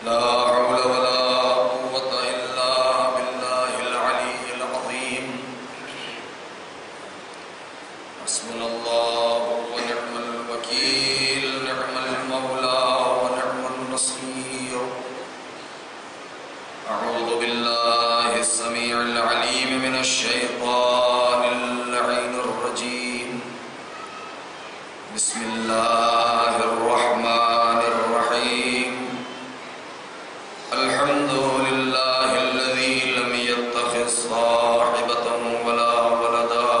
لا حول ولا قوة إلا بالله العلي العظيم حسبنا الله ونعم الوكيل نعم المولى ونعم النصير أعوذ بالله السميع العليم من الشيطان اللعين الرجيم بسم الله الرحمن الرحيم الحمد لله الذي لم يتخذ صاحبة ولا ولدا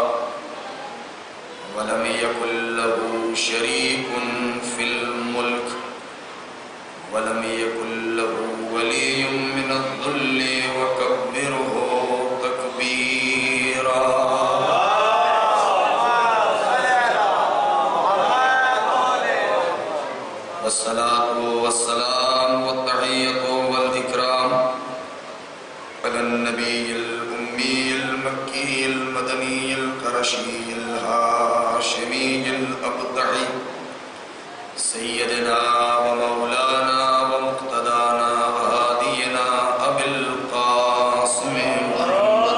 ولم يكن له شريك في الملك ولم يكن له ولي من الذل وكبره تكبيرا والصلاة والسلام والتحية والإكرام على النبي الأمي المكي المدني القرشي الهاشمي الأبدعي سيدنا ومولانا ومقتدانا وهادينا أبي القاسم محمد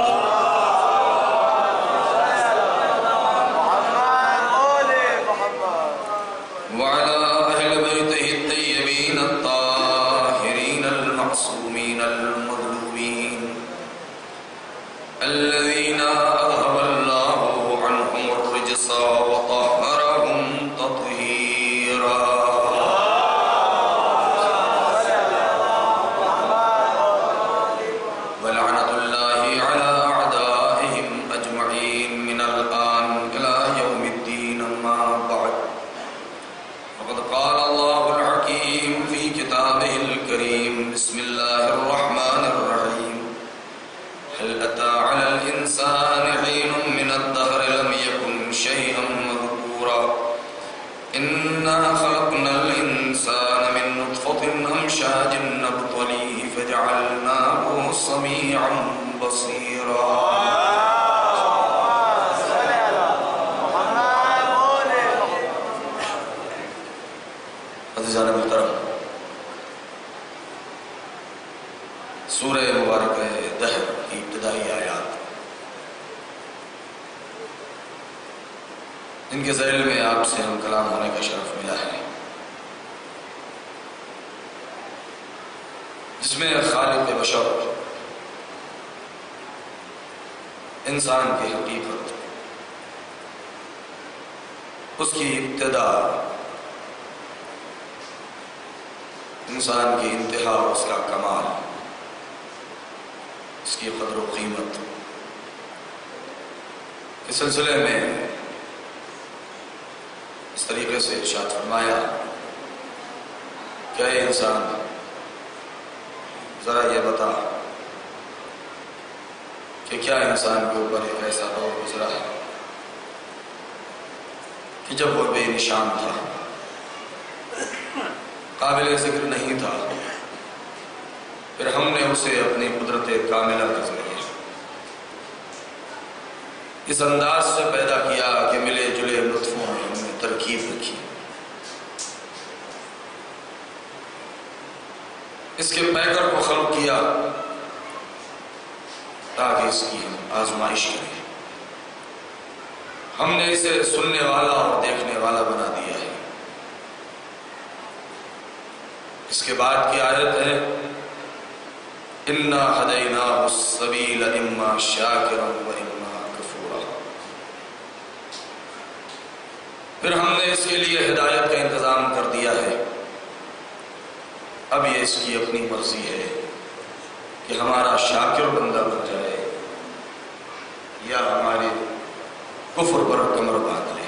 وعلى أهل بيته الطيبين الطاهرين المعصومين المظلومين الذين أذهب الله عنهم الرجس وطهرهم تطهيرا ولعنة الله على أعدائهم أجمعين من الآن إلى يوم الدين أما بعد فقد قال الله الحكيم في كتابه الكريم بسم الله الرحمن الرحيم هل أتى على الإنسان حين من الدهر لم يكن شيئا مذكورا إنا خلقنا الإنسان من نطفة أمشاج نبتليه فجعلناه سميعا بصيرا عزیزان محترم، سورہ مبارکہ دہر کی ابتدائی آیات جن کے ذیل میں آپ سے ہم کلام ہونے کا شرف ملا ہے، جس میں خالق بشر انسان کی حقیقت، اس کی ابتدا، انسان کی انتہا، اس کا کمال، اس کی قدر و قیمت کے سلسلے میں اس طریقے سے ارشاد فرمایا کہ اے انسان ذرا یہ بتا کہ کیا انسان کے اوپر ایک ایسا دور گزرا ہے کہ جب وہ بے نشان تھا، قابل ذکر نہیں تھا، پھر ہم نے اسے اپنی قدرت کاملہ کے ذریعے اس انداز سے پیدا کیا کہ ملے جلے لطفوں میں ہم نے ترکیب رکھی، اس کے پیکر کو خلق کیا تاکہ اس کی ہم آزمائش کریں۔ ہم نے اسے سننے والا اور دیکھنے والا بنا دیا ہے۔ اس کے بعد کی آیت ہے اِنَّا هَدَيْنَاهُ السَّبِيلَ إِمَّا شَاكِرًا وَإِمَّا كَفُورًا۔ پھر ہم نے اس کے لیے ہدایت کا انتظام کر دیا ہے، اب یہ اس کی اپنی مرضی ہے کہ ہمارا شاکر بندہ بن جائے یا ہمارے کفر پر کمر باندھ لے۔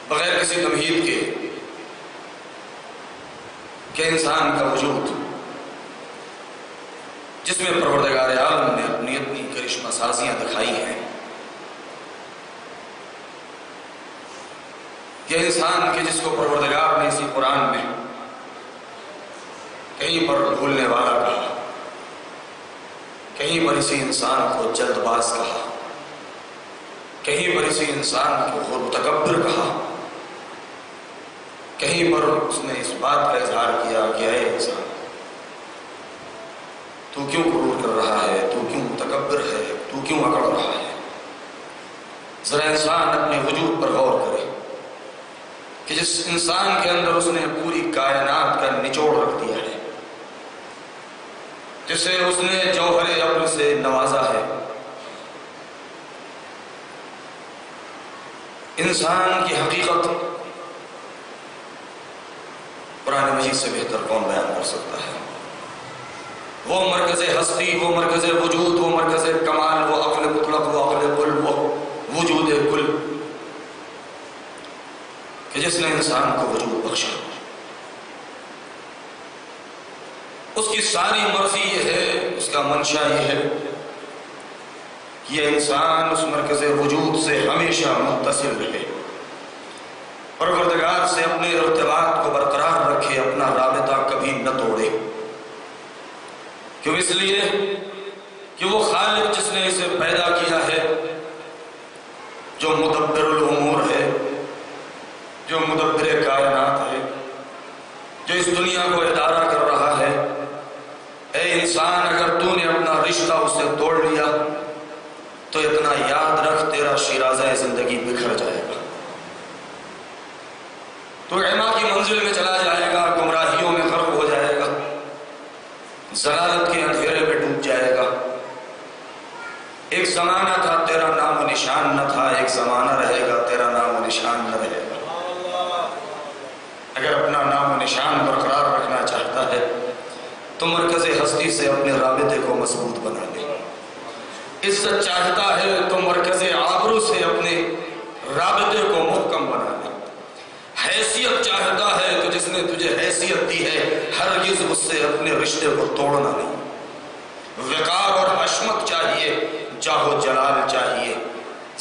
بغیر کسی تمہید کے کہ انسان کا وجود جس میں پروردگار عالم نے اپنی کرشمہ سازیاں دکھائی ہیں، کہ انسان کے جس کو پروردگار نے اسی قرآن میں کہیں پر بھولنے والا کہا، کہیں پر اسی انسان کو جلد باز کہا، کہیں پر اسی انسان کو خود متکبر کہا، کہیں پر اس نے اس بات کا اظہار کیا کہ اے انسان، تو کیوں غرور کر رہا ہے، تو کیوں متکبر ہے، تو کیوں اکڑ رہا ہے؟ ذرا انسان اپنے وجود پر غور کرے کہ جس انسان کے اندر اس نے پوری کائنات کا نچوڑ رکھ دیا ہے، جسے اس نے جوہر عقل سے نوازا ہے، انسان کی حقیقت قرآن مجید سے بہتر کون بیان کر سکتا ہے؟ وہ مرکز ہستی، وہ مرکز وجود، وہ مرکز کمال، وہ عقل مطلق، وہ عقل کل، وہ وجود کل، کہ جس نے انسان کو وجود بخشا۔ اس کی ساری مرضی یہ ہے، اس کا منشا یہ ہے کہ یہ انسان اس مرکز وجود سے ہمیشہ متصل رہے، پروردگار سے اپنے ارتباط کو برقرار رکھے، اپنا رابطہ کبھی نہ توڑے۔ کیوں؟ اس لیے کہ وہ خالق جس نے اسے پیدا کیا ہے، جو مدبر الامور ہے، جو مدبر کائنات ہے، جو اس دنیا کو ادارہ کر رہا ہے، اے انسان اگر تو نے اپنا رشتہ اس سے توڑ لیا تو اتنا یاد رکھ تیرا شیرازہ زندگی بکھر جائے گا، تو عما کی منزل میں چلا جائے گا، گمراہیوں میں غرق ہو جائے گا، ضلالت کے اندھیرے میں ڈوب جائے گا۔ ایک زمانہ تھا تیرا نام و نشان نہ تھا، ایک زمانہ رہے گا تیرا نام و نشان نہ رہے گا۔ اگر اپنا نام و نشان برقرار رکھنا چاہتا ہے تو مرکز ہستی سے اپنے رابطے کو مضبوط بنا لے۔ عزت چاہتا ہے تو مرکز آبرو سے اپنے رابطے کو محکم بنا لے۔ حیثیت چاہتا ہے تو جس نے تجھے حیثیت دی ہے ہرگز اس سے اپنے رشتے کو توڑنا نہیں۔ وقار اور حشمت چاہیے، جاہ و جلال چاہیے،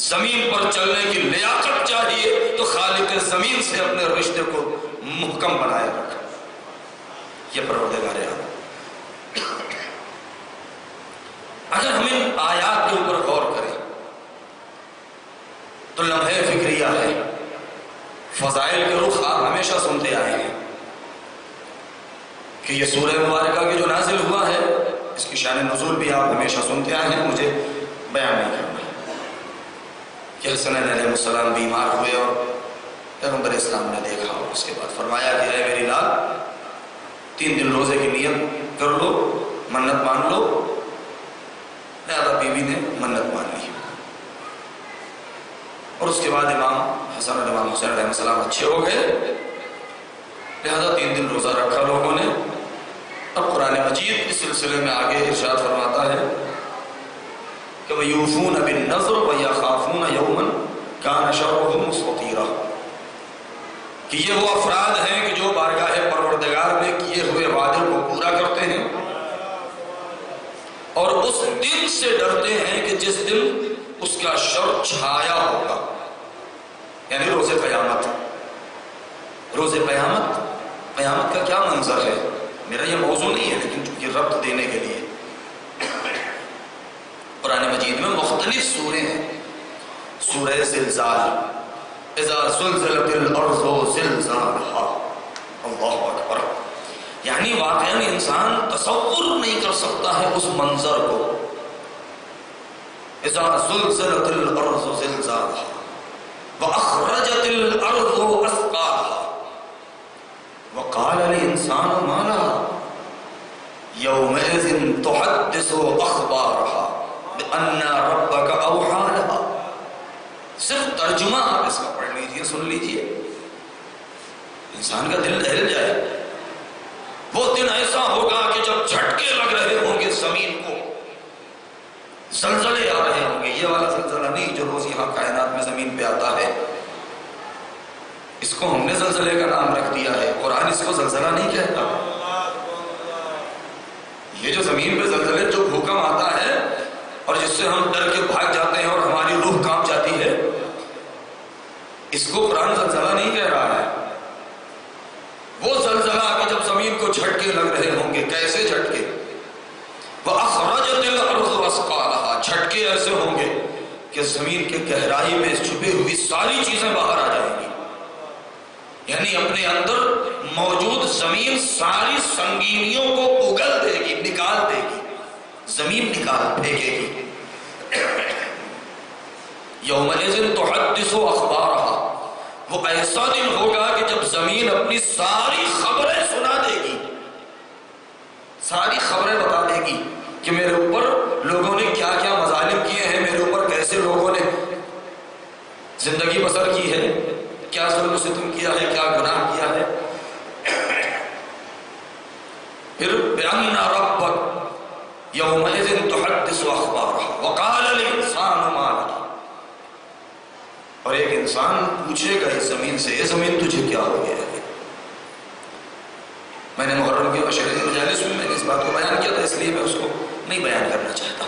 زمین پر چلنے کی لیاقت چاہیے، تو خالق زمین سے اپنے رشتے کو محکم بنائے رکھ۔ یہ پروردگار عالم۔ اگر ہم ان آیات کے اوپر غور کریں تو لمحے فکریہ ہے، فضائل کے رخ آپ ہمیشہ سنتے آئے ہیں کہ یہ سورہ مبارکہ کی جو نازل ہوا ہے اس کی شان نزول بھی آپ ہمیشہ سنتے آئے ہیں، مجھے بیان نہیں کرنا کہ حسن علیہ السلام بیمار ہوئے اور پیغمبر اسلام نے دیکھا اور اس کے بعد فرمایا کہ اے میری لال 3 دن روزے کی نیت کر لو، منت مان لو۔ لہذا بیوی نے منت مان لی اور اس کے بعد امام حسن اور امام حسین علیہ السلام اچھے ہو گئے، لہذا 3 دن روزہ رکھا لوگوں نے۔ اب قرآن مجید اس سلسلے میں آگے ارشاد فرماتا ہے کہ وَيُوفُونَ بِالنَّذْرِ وَيَخَافُونَ يَوْمًا كَانَ شَرُّهُ مُسْتَطِيرًا، کہ یہ وہ افراد ہیں کہ جو بارگاہ پروردگار میں کیے ہوئے وعدے کو پورا کرتے ہیں اور اس دن سے ڈرتے ہیں کہ جس دن اس کا شر چھایا ہوگا، یعنی روز قیامت۔ روز قیامت، قیامت کا کیا منظر ہے؟ میرا یہ موضوع نہیں ہے، لیکن چونکہ ربط دینے کے لیے قرآن مجید میں مختلف سورے ہیں۔ سورہ زلزال، اذا زلزلت الارض زلزالها، اللہ اکبر، یعنی واقعاً انسان تصور نہیں کر سکتا ہے اس منظر کو۔ اذا زلزلت الارض زلزالها واخرجت الارض اثقالها وقال الانسان ما لها يومئذ تحدث اخبارها بان ربك اوحى لها۔ صرف ترجمہ آپ اس کا پڑھ لیجئے، سن لیجئے، انسان کا دل دہل جائے۔ وہ دن ایسا ہوگا کہ جب جھٹکے لگ رہے ہوں گے زمین کو، زلزلے آ رہے ہوں گے۔ یہ والا زلزلہ نہیں جو روز یہاں کائنات میں زمین پہ آتا ہے، اس کو ہم نے زلزلے کا نام رکھ دیا ہے، قرآن اس کو زلزلہ نہیں کہتا۔ یہ جو زمین پہ زلزلے، جو بھوکم آتا ہے اور جس سے ہم ڈر کے بھاگ جاتے ہیں اور ہماری روح کانپ جاتی ہے، اس کو قرآن زلزلہ نہیں کہہ رہا ہے۔ وہ زلزلہ کہ جب زمین کو جھٹکے لگ رہے ہوں گے، کیسے جھٹکے؟ وَأَخْرَجَتِ الْأَرْضُ أَثْقَالَهَا، جھٹکے ایسے ہوں گے کہ زمین کے گہرائی میں چھپی ہوئی ساری چیزیں باہر آ جائیں گی۔ یعنی اپنے اندر موجود زمین ساری سنگینیوں کو اگل دے گی، نکال دے گی، زمین نکال پھینکے گی۔ یومئذ تحدث اخبارها، وہ ایسا دن ہوگا کہ جب زمین اپنی ساری خبریں سنا دے گی، ساری خبریں بتا دے گی کہ میرے اوپر لوگوں نے کیا کیا مظالم کیے ہیں، میرے اوپر کیسے لوگوں نے زندگی بسر کی ہے، کیا ظلم و ستم کیا ہے، کیا گناہ کیا ہے۔ پھر بِأَنَّ رَبَّكَ يَوْمَئِذٍ تُحَدِّثُ أَخْبَارَهَا وَقَالَ الْإِنسَانُ مَا لَهَا، اور ایک انسان پوچھے گا اس زمین سے، یہ زمین تجھے کیا ہو گیا ہے۔ میں نے محرم کے عشرین مجالس میں نے اس بات کو بیان کیا تھا، اس لیے میں اس کو نہیں بیان کرنا چاہتا،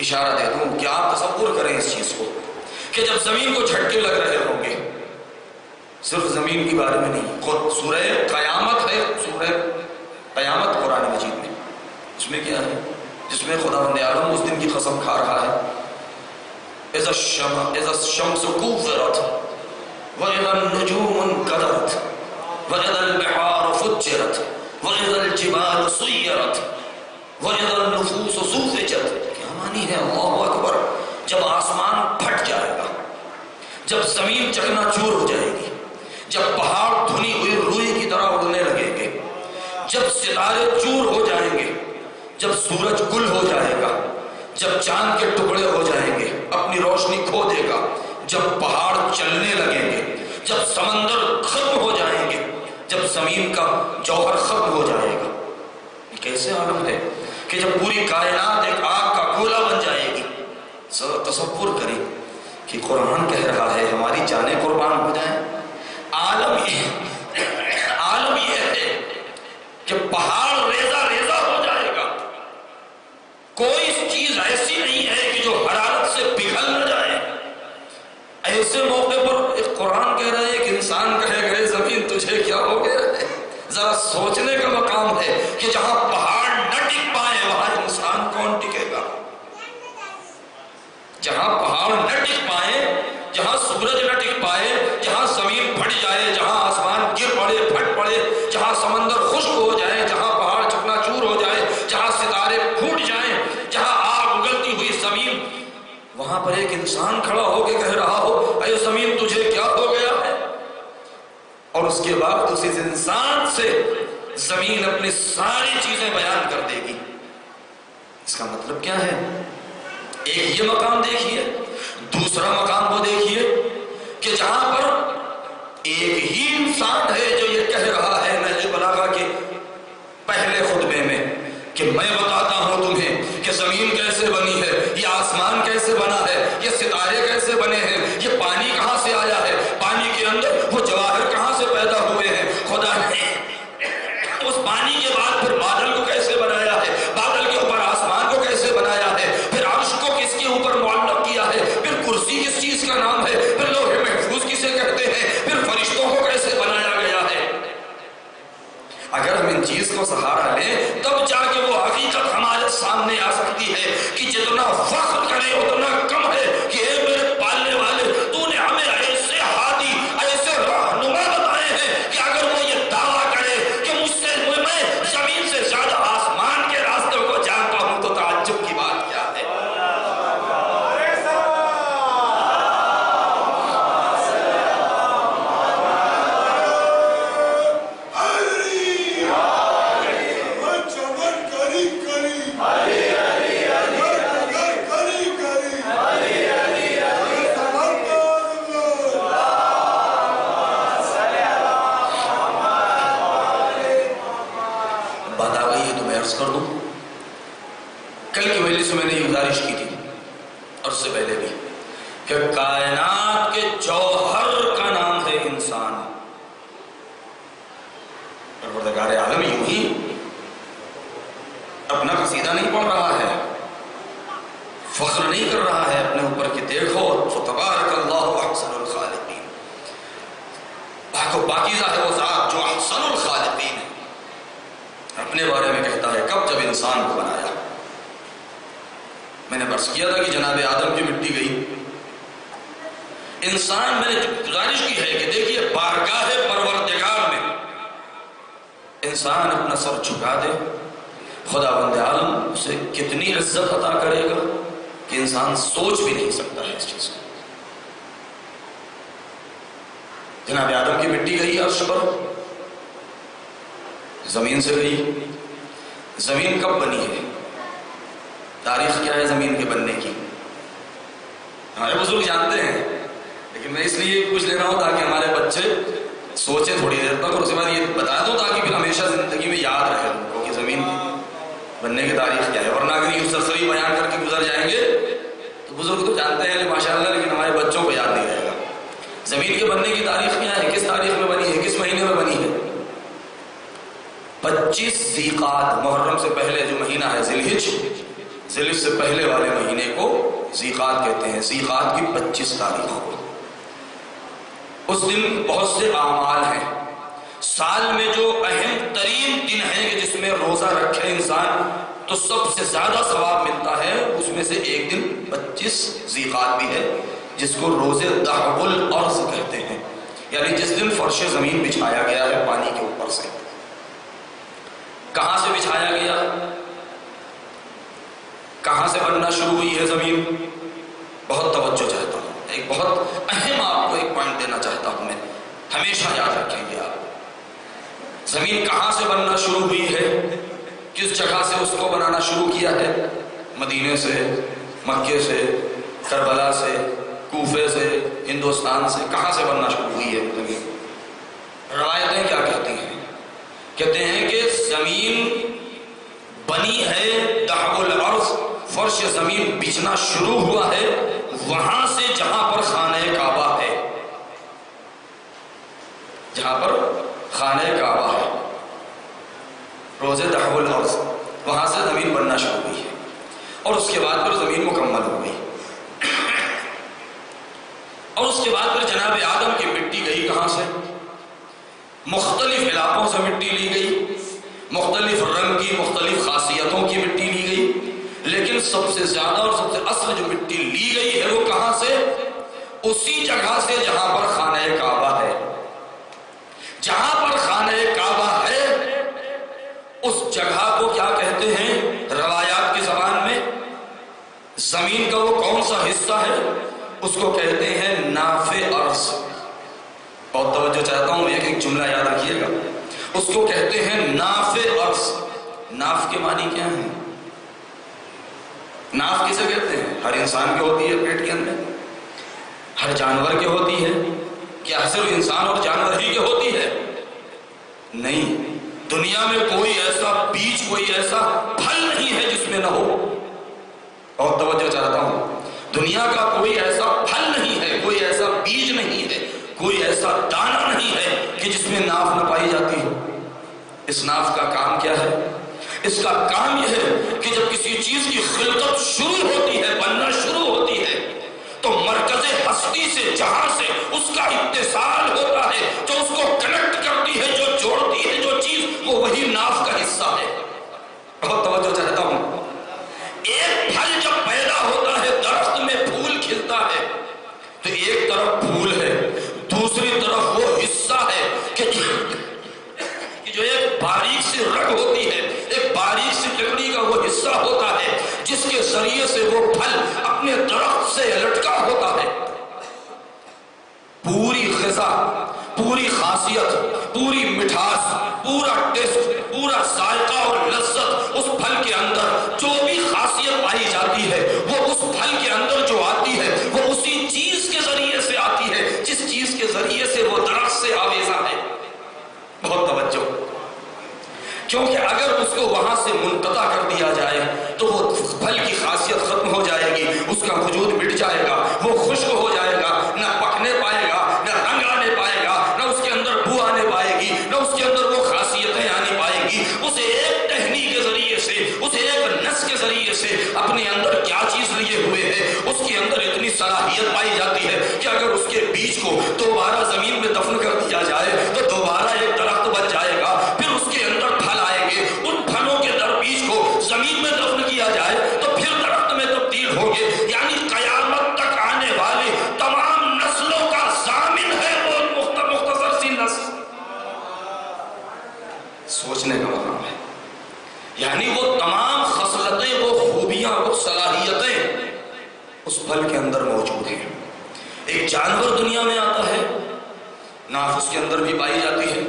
اشارہ دے دوں کہ آپ تصور کریں اس چیز کو کہ جب زمین کو جھٹکے لگ رہے ہوں گے، صرف زمین کے بارے میں نہیں، خود سورہ قیامت ہے، سورہ قیامت قرآن مجید میں، اس میں کیا ہے، جس میں خداوند عالم اس دن کی قسم کھا رہا ہے، اذا الشمس كورت واذا النجوم انكدرت واذا البحار فجرت واذا الجبال سيرت واذا النفوس زوجت۔ کیا معنی ہے؟ اللہ اکبر۔ جب آسمان پھٹ جائے گا، جب زمین چکنا چور ہو جائے گی، جب پہاڑ دھنی ہوئی روئی کی طرح اڑنے لگیں گے، جب ستارے چور ہو جائیں گے، جب سورج گل ہو جائے گا، جب چاند کے ٹکڑے ہو جائیں گے، اپنی روشنی کھو دے گا، جب پہاڑ چلنے لگیں گے، جب سمندر ختم ہو جائیں گے، جب زمین کا جوہر ختم ہو جائے گا۔ یہ کیسے عالم ہے کہ جب پوری کائنات ایک آگ کا گولا بن جائے گی۔ تصور کریں کہ قرآن کہہ رہا ہے ہماری جانیں قربان ہو جائیں۔ عالم یہ ہے کہ پہاڑ ریزہ ریزہ ہو جائے گا، کوئی چیز ایسی نہیں ہے کہ جو حرارت سے پگھل نہ جائے۔ ایسے موقع پر ایک قرآن کہہ رہا ہے، ایک انسان کہے گئے زمین تجھے کیا ہو گیا ہے۔ ذرا سوچنے کا مقام ہے کہ جہاں پہاڑ نہ ٹک پائے وہاں انسان کون ٹکے گا؟ جہاں پہاڑ نہ ٹک پائے، جہاں سورج نہ ٹک پائے، جہاں زمین پھٹ جائے، جہاں آسمان گر پڑے پھٹ پڑے، جہاں سمندر خشک ہو جائے، جہاں پہاڑ چکنا چور ہو جائے، جہاں ستارے پھوٹ جائیں، جہاں آگ اگلتی ہوئی زمین، وہاں پر ایک انسان کھڑا ہو کے کہہ رہا ہو اے زمین تجھے کیا ہو گیا ہے، اور اس کے بعد اس انسان سے زمین اپنی ساری چیزیں بیان کر دے گی۔ اس کا مطلب کیا ہے؟ ایک یہ مقام دیکھیے، دوسرا مقام وہ دیکھیے کہ جہاں پر ایک ہی انسان ہے جو یہ کہہ رہا ہے نہج بلاغہ کے پہلے خطبے میں کہ میں بتاتا ہوں تمہیں کہ زمین کیسے بنی ہے، یہ آسمان کیسے بنا ہے، یہ ستارے کیسے بنے ہیں، یہ پانی کہاں سے آیا ہے، پانی کے اندر وہ جواہر کہاں سے پیدا ہوئے ہیں، خدا نے اس پانی کے بعد پھر بادل کو کیسے بنایا ہے، بادل کے اوپر آسمان کو کیسے بنایا ہے، پھر عرش کو کس کے اوپر معلق کیا ہے، پھر کرسی کس چیز کا نام ہے، پھر لوح محفوظ کسے کہتے ہیں، پھر فرشتوں کو کیسے بنایا گیا ہے۔ اگر ہم ان چیز کو سہارا لیں تب جا کے وہ حقیقت ہمارے سامنے آ سکتی ہے کہ جتنا فخر کرے اتنا کم ہے کہ اے میرے پالنے والے تو نے ہمیں ایسے ہادی ایسے رہنما بتائے ہیں کہ اگر وہ یہ دعویٰ کرے کہ مجھ سے میں زمین سے زیادہ آسمان کے راستے کو جانتا ہوں تو تعجب کی بات کیا ہے۔ بات آ گئی ہے تو میں عرض کر دوں، کل کی مجلس میں نے یہ گزارش کی تھی اور اس سے پہلے بھی کہ کائنات کے جوہر کا نام ہے انسان۔ پروردگار عالم یوں ہی اپنا قصیدہ نہیں پڑھ رہا ہے، فخر نہیں کر رہا ہے اپنے اوپر کہ دیکھو فتبارک اللہ احسن الخالقین، پاکیزہ ہے وہ ذات جو احسن الخالقین ہے، اپنے بارے میں کہتا ہے کب جب انسان کو بنایا۔ میں نے عرض کیا تھا کہ جناب آدم کی مٹی گئی، انسان میں نے گزارش کی ہے کہ دیکھیے بارگاہ پروردگار میں انسان اپنا سر جھکا دے، خداوند عالم اسے کتنی عزت عطا کرے گا کہ انسان سوچ بھی نہیں سکتا ہے اس چیز کو۔ جناب آدم کی مٹی گئی عرش پر، زمین سے گئی۔ زمین کب بنی ہے؟ تاریخ کیا ہے زمین کے بننے کی؟ ہمارے بزرگ جانتے ہیں، لیکن میں اس لیے پوچھ لے رہا ہوں تاکہ ہمارے بچے سوچیں تھوڑی دیر تک، اور اس کے بعد یہ بتا دوں تاکہ پھر ہمیشہ زندگی میں یاد رکھے کہ زمین بننے کی تاریخ کیا ہے، ورنہ اگر یہ سرسری بیان کر کے گزر جائیں گے تو بزرگ تو جانتے ہیں ماشاءاللہ، لیکن ہمارے بچوں کو یاد نہیں رہے گا۔ زمین کے بننے کی تاریخ کیا ہے؟ کس تاریخ میں بنی ہے؟ کس مہینے میں بنی ہے؟ 25 ذی قعدہ، محرم سے پہلے جو مہینہ ہے ذی الحج، ذی الحج سے پہلے والے مہینے کو ذی قعدہ کہتے ہیں۔ ذی قعدہ کی 25 تاریخ کو، اس دن بہت سے اعمال ہیں۔ سال میں جو اہم ترین دن ہے کہ جس میں روزہ رکھے انسان تو سب سے زیادہ ثواب ملتا ہے، اس میں سے ایک دن 25 ذی قعدہ بھی ہے جس کو روزے دحب الارض کہتے ہیں، یعنی جس دن فرش زمین بچھایا گیا ہے پانی کے اوپر سے۔ کہاں سے بچھایا گیا؟ کہاں سے بننا شروع ہوئی ہے زمین؟ بہت توجہ چاہتا ہوں، ایک بہت اہم آپ کو ایک پوائنٹ دینا چاہتا ہوں میں، ہمیشہ یاد رکھیں گے آپ۔ زمین کہاں سے بننا شروع ہوئی ہے؟ کس جگہ سے اس کو بنانا شروع کیا ہے؟ مدینے سے، مکے سے، کربلا سے، کوفے سے، ہندوستان سے، کہاں سے بننا شروع ہوئی ہے زمین؟ روایتیں کیا کہتی ہیں؟ کہتے ہیں کہ زمین بنی ہے دحب الارض، فرش زمین بچھنا شروع ہوا ہے وہاں سے جہاں پر خانہ کعبہ ہے، جہاں پر خانہ کعبہ ہے، روزے دحب الارض، وہاں سے زمین بننا شروع ہوئی ہے، اور اس کے بعد پھر زمین مکمل ہو گئی، اور اس کے بعد پھر جناب آدم کی مٹی گئی کہاں سے؟ مختلف علاقوں سے مٹی لی گئی، مختلف رنگ کی، مختلف خاصیتوں کی مٹی لی گئی، لیکن سب سے زیادہ اور سب سے اصل جو مٹی لی گئی ہے وہ کہاں سے؟ اسی جگہ سے جہاں پر خانہ کعبہ ہے۔ جہاں پر خانہ کعبہ ہے اس جگہ کو کیا کہتے ہیں روایات کی زبان میں؟ زمین کا وہ کون سا حصہ ہے؟ اس کو کہتے ہیں ناف ارض۔ بہت توجہ چاہتا ہوں، ایک ایک جملہ یاد رکھیے گا۔ اس کو کہتے ہیں ناف ارض۔ ناف کے معنی کیا ہے؟ ناف کسے کہتے ہیں؟ ہر انسان کی ہوتی ہے پیٹ کے اندر، ہر جانور کی ہوتی ہے، کیا صرف انسان اور جانور ہی کی ہوتی ہے؟ نہیں، دنیا میں کوئی ایسا بیج، کوئی ایسا پھل نہیں ہے جس میں نہ ہو۔ بہت توجہ چاہتا ہوں، دنیا کا کوئی ایسا پھل نہیں ہے، کوئی ایسا بیج نہیں ہے، کوئی ایسا دانہ نہیں ہے کہ جس میں ناف نہ پائی جاتی ہو۔ اس ناف کا کام کیا ہے؟ اس کا کام یہ ہے کہ جب کسی چیز کی خلقت شروع ہوتی ہے، بننا شروع ہوتی ہے، تو مرکز ہستی سے، جہاں سے اس کا اتصال ہوتا ہے، جو اس کو کنیکٹ کرتی ہے، جو جوڑتی ہے جو چیز، وہ وہی ناف کا حصہ ہے۔ بہت توجہ چاہتا ہوں، ایک پھل جب پیدا ہوتا ہے، درخت میں پھول کھلتا ہے، تو ایک طرف پھول ہے، دوسری طرف وہ حصہ ہے کہ جو ایک باریک سی رگ ہوتی ہے، ایک باریک سی لکڑی کا وہ حصہ ہوتا ہے جس کے ذریعے سے وہ پھل اپنے درخت سے لٹکا ہوتا ہے۔ پوری غذا، پوری خاصیت، پوری مٹھاس، پورا ٹیسٹ، پورا ذائقہ اور لذت اس پھل کے اندر، جو بھی خاصیت پائی جاتی ہے وہ اس پھل کے اندر جو آتی ہے وہ اسی چیز کے ذریعے سے آتی ہے جس چیز کے ذریعے سے وہ درخت سے آویزہ ہے۔ بہت توجہ، کیونکہ اگر اس کو وہاں سے منقطع کر دیا جائے تو وہ پھل کی خاصیت ختم ہو جائے گی، اس کا وجود مٹ جائے گا، وہ خشک ہو جائے گا، نہ پکنے پائے گا، نہ رنگ آنے پائے گا، نہ اس کے اندر بو آنے پائے گی، نہ اس کے اندر وہ خاصیتیں آنے پائے گی۔ اسے ایک ٹہنی کے ذریعے سے، اسے ایک نس کے ذریعے سے اپنے اندر کیا چیز لیے ہوئے ہے، اس کے اندر اتنی صلاحیت پائی جاتی ہے کہ اگر اس کے بیج کو دوبارہ زمین میں دفن کر دیا جائے تو دوبارہ ایک درخت بن جائے گا، پھر اس کے اندر پھل آئیں گے، ان پھلوں کے دربیج کو زمین میں دفن کیا جائے تو پھر درخت میں تبدیل ہوں گے، یعنی قیامت تک آنے والی تمام نسلوں اندر موجود ہیں۔ ایک جانور دنیا میں آتا ہے، ناف اس کے اندر بھی پائی جاتی ہے،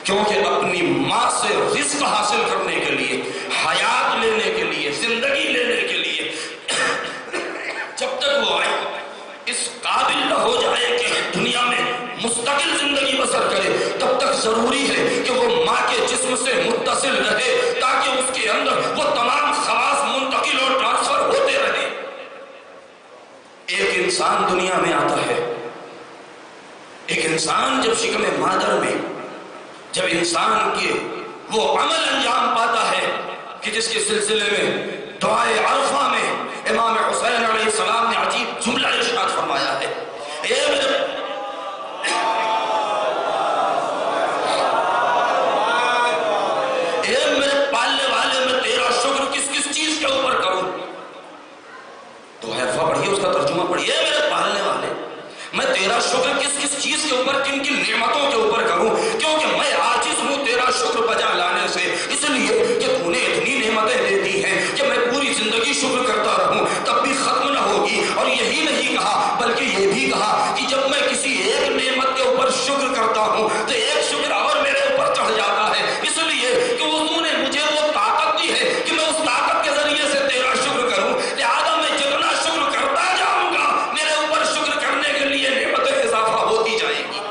کیونکہ اپنی ماں سے رزق حاصل کرنے کے لیے، حیات لینے کے لیے، زندگی لینے کے لیے جب تک وہ اس قابل نہ ہو جائے کہ دنیا میں مستقل زندگی بسر کرے، تب تک ضروری ہے کہ وہ ماں کے جسم سے متصل رہے، تاکہ اس کے اندر وہ تمام خواص منتقل اور ٹرانسفر ہوتے رہے۔ ایک انسان دنیا میں آتا ہے، ایک انسان جب شکم مادر میں، جب انسان کے وہ عمل انجام پاتا ہے کہ جس کے سلسلے میں دعائے عرفہ میں امام حسین علیہ السلام نے عجیب جملہ ارشاد فرمایا ہے، اے میرے پالنے والے، میں تیرا شکر کس کس چیز کے اوپر کروں؟ دعائے عرفہ پڑھیے، اس کا ترجمہ پڑھیے، اے میرے پالنے والے، میں تیرا شکر کس کس چیز کے اوپر، کن کن نعمتوں کے اوپر کروں؟ کیونکہ میں عاجز ہوں تیرا شکر بجا لانے سے، اس لیے کہ تو نے اتنی نعمتیں دے دی ہیں کہ میں پوری زندگی شکر کرتا رہوں تب بھی ختم نہ ہوگی۔ اور یہی نہیں کہا بلکہ یہ بھی کہا کہ جب میں کسی ایک نعمت کے اوپر شکر کرتا ہوں تو ایک شکر اور میرے اوپر چڑھ جاتا ہے، اس لیے کہ تو نے مجھے وہ طاقت دی ہے کہ میں اس طاقت کے ذریعے سے تیرا شکر کروں، لہٰذا میں جتنا شکر کرتا جاؤں گا میرے اوپر شکر کرنے کے لیے نعمتیں اضافہ ہوتی جائیں گی۔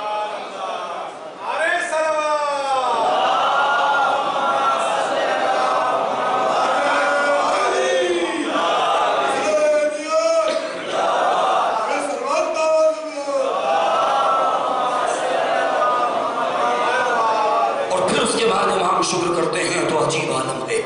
شکر کرتے ہیں تو عجیب عالم ہے،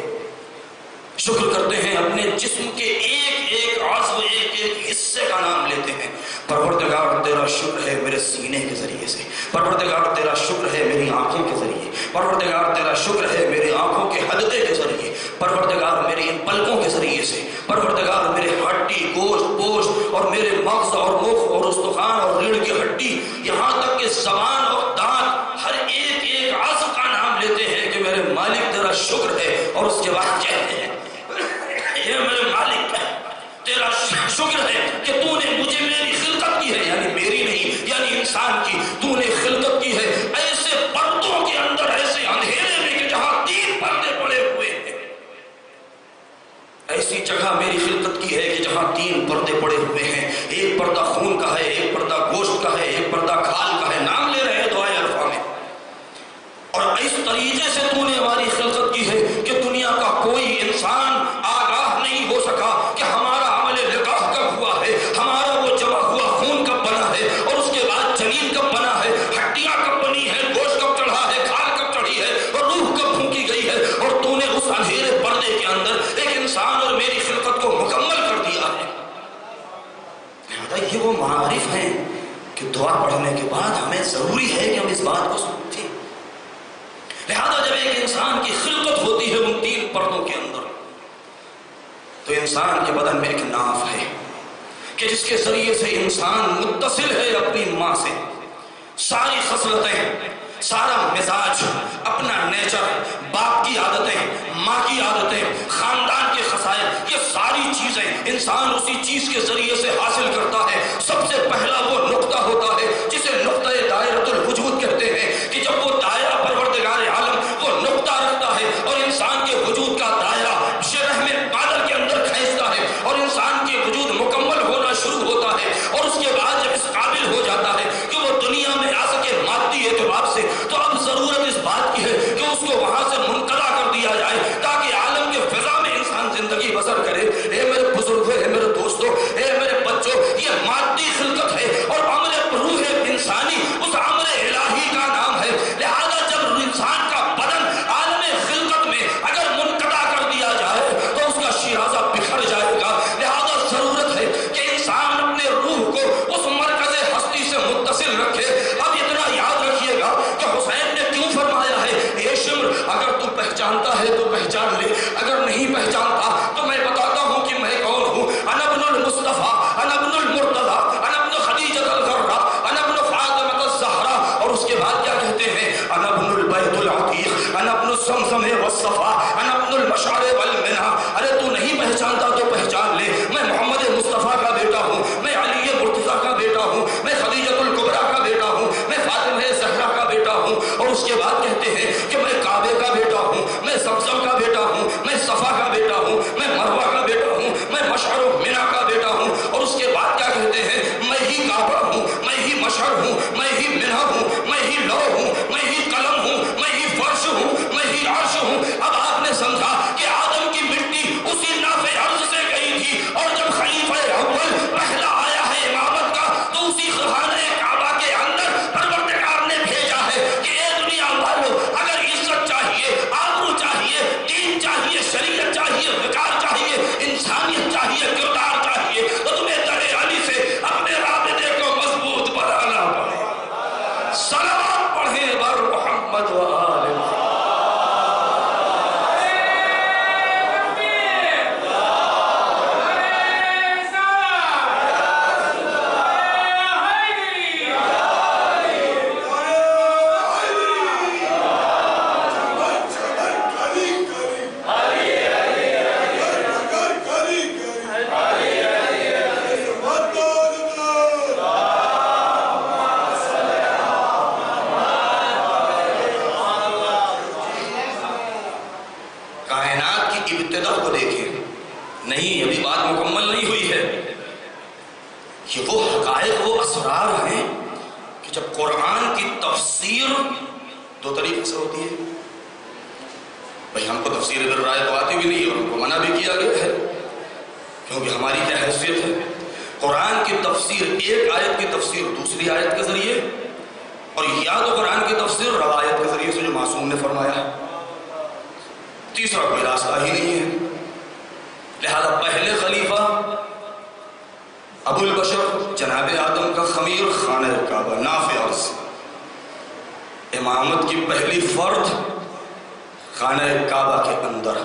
شکر کرتے ہیں اپنے جسم کے ایک ایک عضو، ایک ایک حصے کا نام لیتے ہیں۔ پروردگار تیرا شکر ہے میرے سینے کے ذریعے سے، پروردگار تیرا شکر ہے میری آنکھوں کے ذریعے، پروردگار تیرا شکر ہے میری آنکھوں کے حدقے کے ذریعے، پروردگار میری ان پلکوں کے ذریعے سے، پروردگار میرے ہڈی، گوشت، پوشت اور میرے مغز اور مخ اور استخوان اور ریڑھ کی ہڈی، یہاں تک کہ زبان اور دانت، ہر ایک ایک عضو کا نام لیتے ہیں کہ میرے مالک تیرا شکر ہے۔ اور اس کے بعد کہتے ہیں یہ میرے مالک تیرا شکر ہے کہ تو نے مجھے میری خلقت کی ہے، یعنی میری نہیں، یعنی انسان کی تو نے خلقت کی ہے ایسے پردوں کے اندر، ایسے اندھیرے میں کہ جہاں 3 پردے پڑے ہوئے ہیں، ایسی جگہ میری خلقت کی ہے کہ جہاں 3 پردے پڑے ہوئے ہیں، ایک پردہ خون کا ہے، ایک پردہ گوشت کا ہے، ایک پردہ کھال کا ہے، نام لے رہے ہیں دعائے عرفہ میں۔ اور اس طریقے سے تو نے ہماری خلقت کی ہے کہ دنیا کا کوئی انسان آگاہ نہیں ہو سکا کہ ہمارا عمل لقاح کب ہوا ہے، ہمارا وہ جمع ہوا خون کب بنا ہے، اور اس کے بعد جنین کب بنا ہے، ہڈیاں کب بنی ہے، گوشت کب چڑھا ہے، کھال کب چڑھی ہے، اور روح کب پھونکی گئی ہے، اور تو نے اس اندھیرے پردے کے اندر ایک انسان اور میری خلقت کو مکمل کر دیا ہے۔ یہ وہ معارف ہیں کہ دعا پڑھنے کے بعد ہمیں ضروری ہے کہ ہم اس بات کو سمجھیں۔ لہذا جب ایک انسان کی خلقت ہوتی ہے ان 3 پردوں کے اندر، تو انسان کے بدن میں ایک ناف ہے کہ جس کے ذریعے سے انسان متصل ہے اپنی ماں سے، ساری خصلتیں، سارا مزاج، اپنا نیچر، باپ کی عادتیں، ماں کی عادتیں، خاندان کے خصائل، یہ ساری چیزیں انسان اسی چیز کے ذریعے سے حاصل کرتا ہے۔ سب سے پہلا وہ نقطہ ہوتا ہے جسے نقطہ دائرۃ الوجود کہتے ہیں، کہ جب وہ دائرہ پروردگار عالم وہ نقطہ رکھتا ہے اور انسان کے وجود کا دائرہ شرح میں بادل کے اندر کھینچتا ہے اور انسان کے وجود مکمل ہونا شروع ہوتا ہے، اور اس کے بعد جب اس قابل ہو جاتا ہے کہ وہ دنیا میں آ سکے مادی اعتبار سے، تو اب ضرورت اس بات کی ہے کہ اس کو وہاں سے منقطع کر دیا جائے تاکہ عالم کے فضا میں انسان زندگی بسر کرے۔ اے میرے بزرگوں، اے میرے دوستوں، اے میرے بچوں، ہوں، میں ہی قلم ہوں، میں ہی فرش ہوں، میں ہی عرش ہوں۔ اب آپ نے سمجھا کہ آدم کی مٹی اسی نافع ارض سے گئی تھی، اور جب خلیفہ اول پہلا آیا ہے امامت کا تو اسی خانہ کعبہ کے اندر پروردگار نے بھیجا ہے کہ اے دنیا والو، اگر عزت چاہیے، آبرو چاہیے، دین چاہیے، شریعت چاہیے، وقار چاہیے، انسانیت چاہیے، کردار چاہیے، تو تمہیں در علی سے اپنے رابطے کو مضبوط بنانا پڑے۔ صلوات پڑھیں بر محمد و آل محمد۔ ابتدا کو دیکھیں، نہیں ابھی بات مکمل نہیں ہوئی ہے۔ یہ وہ حقائق، وہ اسرار ہیں کہ جب قرآن کی تفسیر دو طریقے سے ہوتی ہے۔ بھئی ہم کو تفسیر بالرائے تو آتی بھی نہیں، اور ہم کو منع بھی کیا گیا ہے، کیونکہ ہماری کیا حیثیت ہے۔ قرآن کی تفسیر، ایک آیت کی تفسیر دوسری آیت کے ذریعے، اور یا تو قرآن کی تفسیر روایت کے ذریعے سے جو معصوم نے فرمایا ہے، تیسرا کوئی راستہ ہی نہیں ہے۔ لہذا پہلے خلیفہ ابو البشر جناب آدم کا خمیر خانہ کعبہ نافع ارض، امامت کی پہلی فرد خانہ کعبہ کے اندر،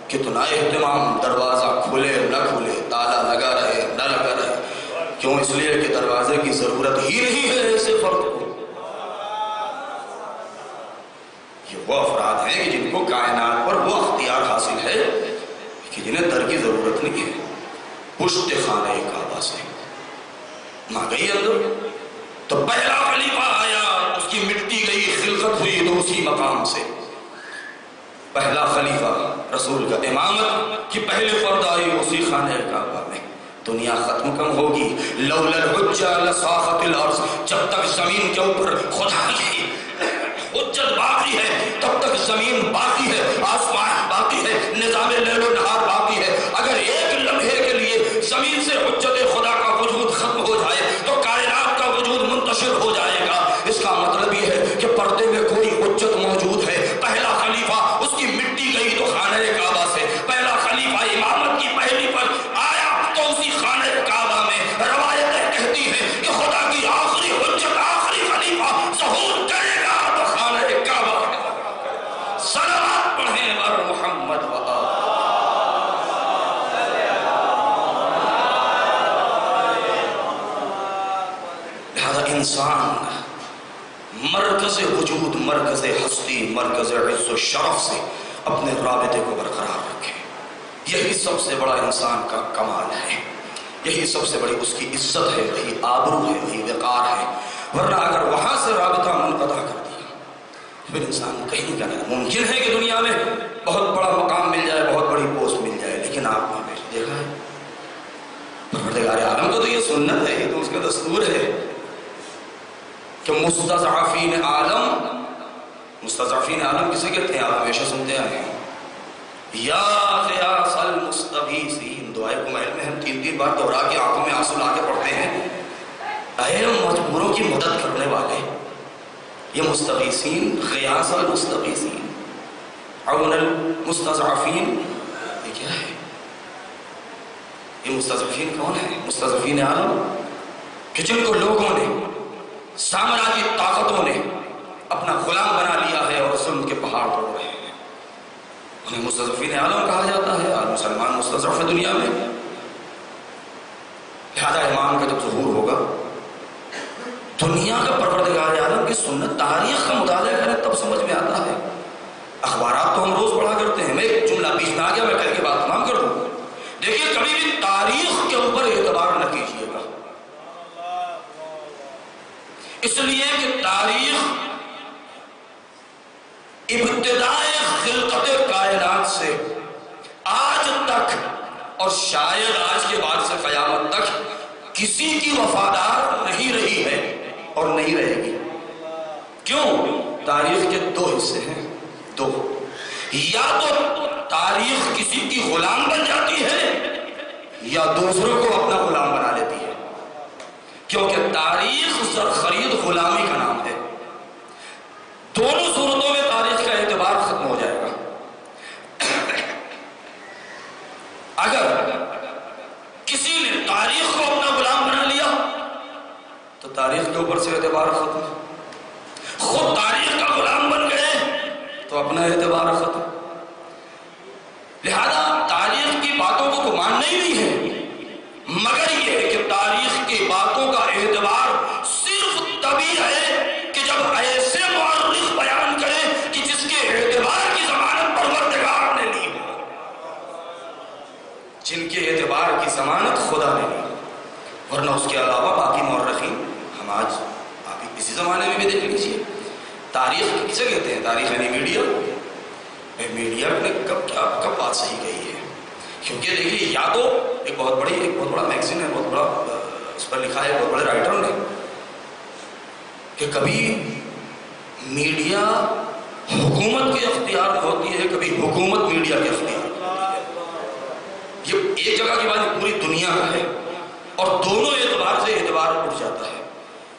کتنا اہتمام، دروازہ کھلے نہ کھلے، تالا لگا رہے نہ لگا رہے، کیوں؟ اس لیے کہ دروازے کی ضرورت ہی نہیں ہے ایسے فرد کو۔ یہ وہ افراد ہیں کہ جن کو کائنات پر وہ اختیار حاصل ہے کہ جنہیں در کی ضرورت نہیں ہے۔ پشت خانہ کعبہ سے نہ گئی اندر، تو پہلا خلیفہ آیا، اس کی مٹی گئی، خلقت ہوئی تو اسی مقام سے پہلا خلیفہ رسول کا امامت کی پہلے فرد آئی اسی خانہ کعبہ میں۔ دنیا ختم کم ہوگی، لولا الحجہ لصاخت الارض، جب تک زمین کے اوپر خدا کی حجت باقی ہے تب تک زمین باقی ہے، آسمان باقی ہے، نظام لیل و نہار باقی ہے۔ اگر ایک لمحے کے لیے زمین سے حجت خدا کا وجود ختم ہو جائے تو کائنات کا وجود منتشر ہو جائے گا۔ اس کا مطلب یہ ہے کہ پردے میں کوئی حجت موجود ہے۔ پہلا خلیفہ اس کی مٹی گئی تو خانہ کعبہ سے، پہلا خلیفہ امامت کی پہلی پر آیا تو اسی خانہ کعبہ میں۔ روایتیں کہتی ہیں کہ خدا کی آخری حجت، آخری خلیفہ ظہور کرے گا تو خانہ کعبہ۔ صلوات پڑھیں بر محمد و آل۔ لہذا انسان مرکز وجود، مرکز ہستی، مرکز عز و شرف سے اپنے رابطے کو برقرار رکھے۔ یہی سب سے بڑا انسان کا کمال ہے، یہی سب سے بڑی اس کی عزت ہے، وہی آبرو ہے، وہی وقار ہے۔ ورنہ اگر وہاں سے رابطہ منقطع کر دیا پھر انسان کہیں کا نہیں۔ ممکن ہے کہ دنیا میں بہت بڑا مقام مل جائے، بہت بڑی پوسٹ مل جائے، لیکن آپ نے دیکھا ہے پروردگار عالم کو تو یہ سنت ہے، یہ تو اس کا دستور ہے کہ مستضعفین عالم، مستضعفین عالم کسے کہتے ہیں؟ آپ ہمیشہ سنتے آئے ہیں، یا غیاث المستغیثین، دعائے کمیل میں ہم 3 بار دوہرا کے آنکھوں میں آنسو لا کے پڑھتے ہیں، اے مجبوروں کی مدد کرنے والے۔ یہ مستغیثین، غیاث المستغیثین، عون المستضعفین، یہ کیا ہے؟ یہ مستضعفین کون ہے؟ مستضعفین عالم کہ جن کو لوگوں نے، سامراجی طاقتوں نے اپنا غلام بنا لیا ہے اور ظلم کے پہاڑ توڑ رہے ہیں، انہیں مستضعفین عالم کہا جاتا ہے۔ اور مسلمان مستضعف ہے دنیا میں۔ لہذا امام کا جب ظہور ہوگا، دنیا کا پروردگار عالم کی سنت، تاریخ کا مطالعہ کریں تب سمجھ میں آتا ہے۔ اخبارات تو ہم روز پڑھا کرتے ہیں، میں ایک جملہ بیچ میں آ گیا، میں کہہ کے بات تمام کر دوں۔ دیکھیے کبھی بھی تاریخ کے اوپر اعتبار نہ کیجیے گا، اس لیے کہ تاریخ ابتدائے خلقت کائنات سے آج تک، اور شاید آج کے بعد سے قیامت تک کسی کی وفادار نہیں رہی ہے اور نہیں رہے گی۔ کیوں؟ تاریخ کے دو حصے ہیں، دو، یا تو تاریخ کسی کی غلام بن جاتی ہے یا دوسروں کو اپنا غلام بنا لیتی ہے، کیونکہ تاریخ زر خرید غلامی کا نام ہے۔ دونوں صورتوں میں تاریخ کا اعتبار ختم ہو جائے گا۔ اگر کسی نے تاریخ کو اپنا غلام بنا لیا تو تاریخ کے اوپر سے اعتبار ختم، خود تاریخ کا غلام بن گئے تو اپنا اعتبار ختم۔ لہذا تاریخ کی باتوں کو تو ماننا ہی نہیں ہے، مگر یہ کہ تاریخ کی باتوں کا اعتبار صرف تبھی ہے کہ جب ایسے مورخ بیان کریں کہ جس کے اعتبار کی ضمانت پروردگار نے لی ہو، جن کے اعتبار کی ضمانت خدا نے لی، ورنہ اس کے علاوہ باقی مورخین ہم آج آپ اسی زمانے میں بھی دیکھ لیجیے، تاریخ کسے کہتے ہیں؟ تاریخ یعنی میڈیا۔ میڈیا نے کب بات صحیح کہی ہے؟ کیونکہ دیکھیے، یا تو ایک بہت بڑا میگزین ہے، بہت بڑا اس پر لکھا ہے بہت بڑے رائٹر نے کہ کبھی میڈیا حکومت کے اختیار میں ہوتی ہے، کبھی حکومت میڈیا کے اختیار میں ہوتی ہے۔ یہ ایک جگہ کی بات پوری دنیا کا ہے، اور دونوں اعتبار سے اعتبار اٹھ جاتا ہے،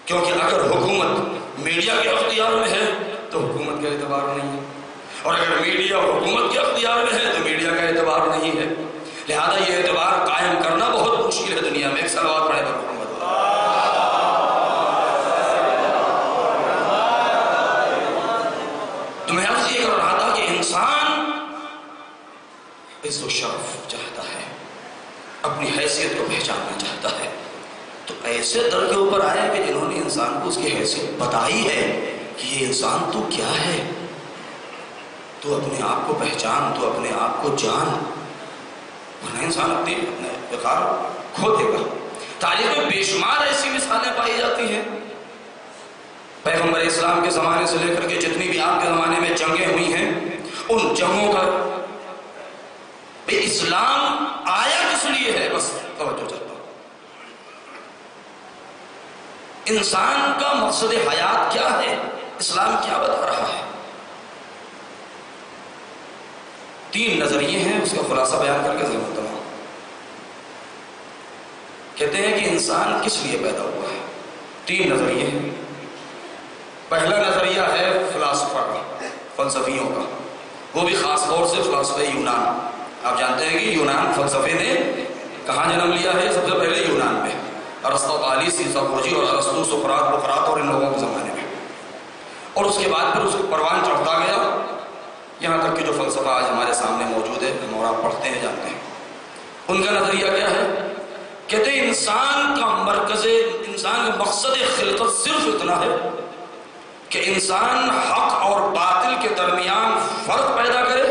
کیونکہ اگر حکومت میڈیا کے اختیار میں ہے تو حکومت کا اعتبار نہیں ہے، اور اگر میڈیا حکومت کے اختیار میں ہے تو میڈیا کا اعتبار نہیں ہے۔ لہذا یہ اعتبار قائم کرنا بہت مشکل ہے دنیا میں۔ ایک صلوات پڑھیں پر محمد۔ تو میں عرض یہ کر رہا تھا کہ انسان عز و شرف چاہتا ہے، اپنی حیثیت کو پہچاننا چاہتا ہے، تو ایسے در کے اوپر آئے کہ جنہوں نے انسان کو اس کی حیثیت بتائی ہے کہ یہ انسان تو کیا ہے، تو اپنے آپ کو پہچان، تو اپنے آپ کو جان، ورنہ انسان اپنے وقار کھو دے گا۔ تاریخ میں بے شمار ایسی مثالیں پائی جاتی ہیں، پیغمبر اسلام کے زمانے سے لے کر کے جتنی بھی آپ کے زمانے میں جنگیں ہوئی ہیں، ان جنگوں کا اسلام آیا کس لیے ہے، بس توجہ چاہتا ہوں۔ انسان کا مقصد حیات کیا ہے، اسلام کیا بتا رہا ہے؟ تین نظریے ہیں، اس کا خلاصہ بیان کر کے ضرور تمام کہتے ہیں کہ انسان کس لیے پیدا ہوا ہے۔ تین نظریے ہیں۔ پہلا نظریہ ہے فلاسفہ کا، فلسفیوں کا، وہ بھی خاص طور سے فلسفہ یونان۔ آپ جانتے ہیں کہ یونان فلسفے نے کہاں جنم لیا ہے؟ سب سے پہلے یونان میں، ارسطو طالیس، سیساگوجی اور ارسطو، سقراط، بقراط اور ان لوگوں کے زمانے میں، اور اس کے بعد پھر اس کو پروان چڑھتا گیا، یہاں تک کہ جو فلسفہ آج ہمارے سامنے موجود ہے، ہم اور آپ پڑھتے ہیں، جانتے ہیں۔ ان کا نظریہ کیا ہے؟ کہتے ہیں انسان کا مقصد خلقت صرف اتنا ہے کہ انسان حق اور باطل کے درمیان فرق پیدا کرے،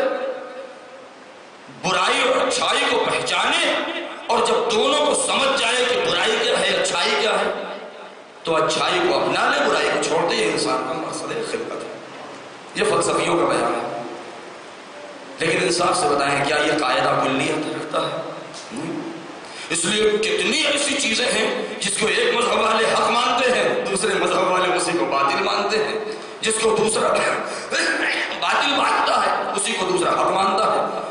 برائی اور اچھائی کو پہچانے، اور جب دونوں کو سمجھ جائے کہ برائی کیا ہے، اچھائی کیا ہے، تو اچھائی کو اپنا لے، برائی کو چھوڑ دے۔ یہ انسان کا مقصد خلقت ہے، یہ فلسفیوں کا بیان ہے۔ لیکن انصاف سے بتائیں، کیا یہ قاعدہ کلیت رکھتا ہے؟ اس لیے کتنی ایسی چیزیں ہیں جس کو ایک مذہب والے حق مانتے ہیں، دوسرے مذہب والے اسی کو باطل مانتے ہیں، جس کو دوسرا باطل مانتا ہے اسی کو دوسرا حق مانتا ہے۔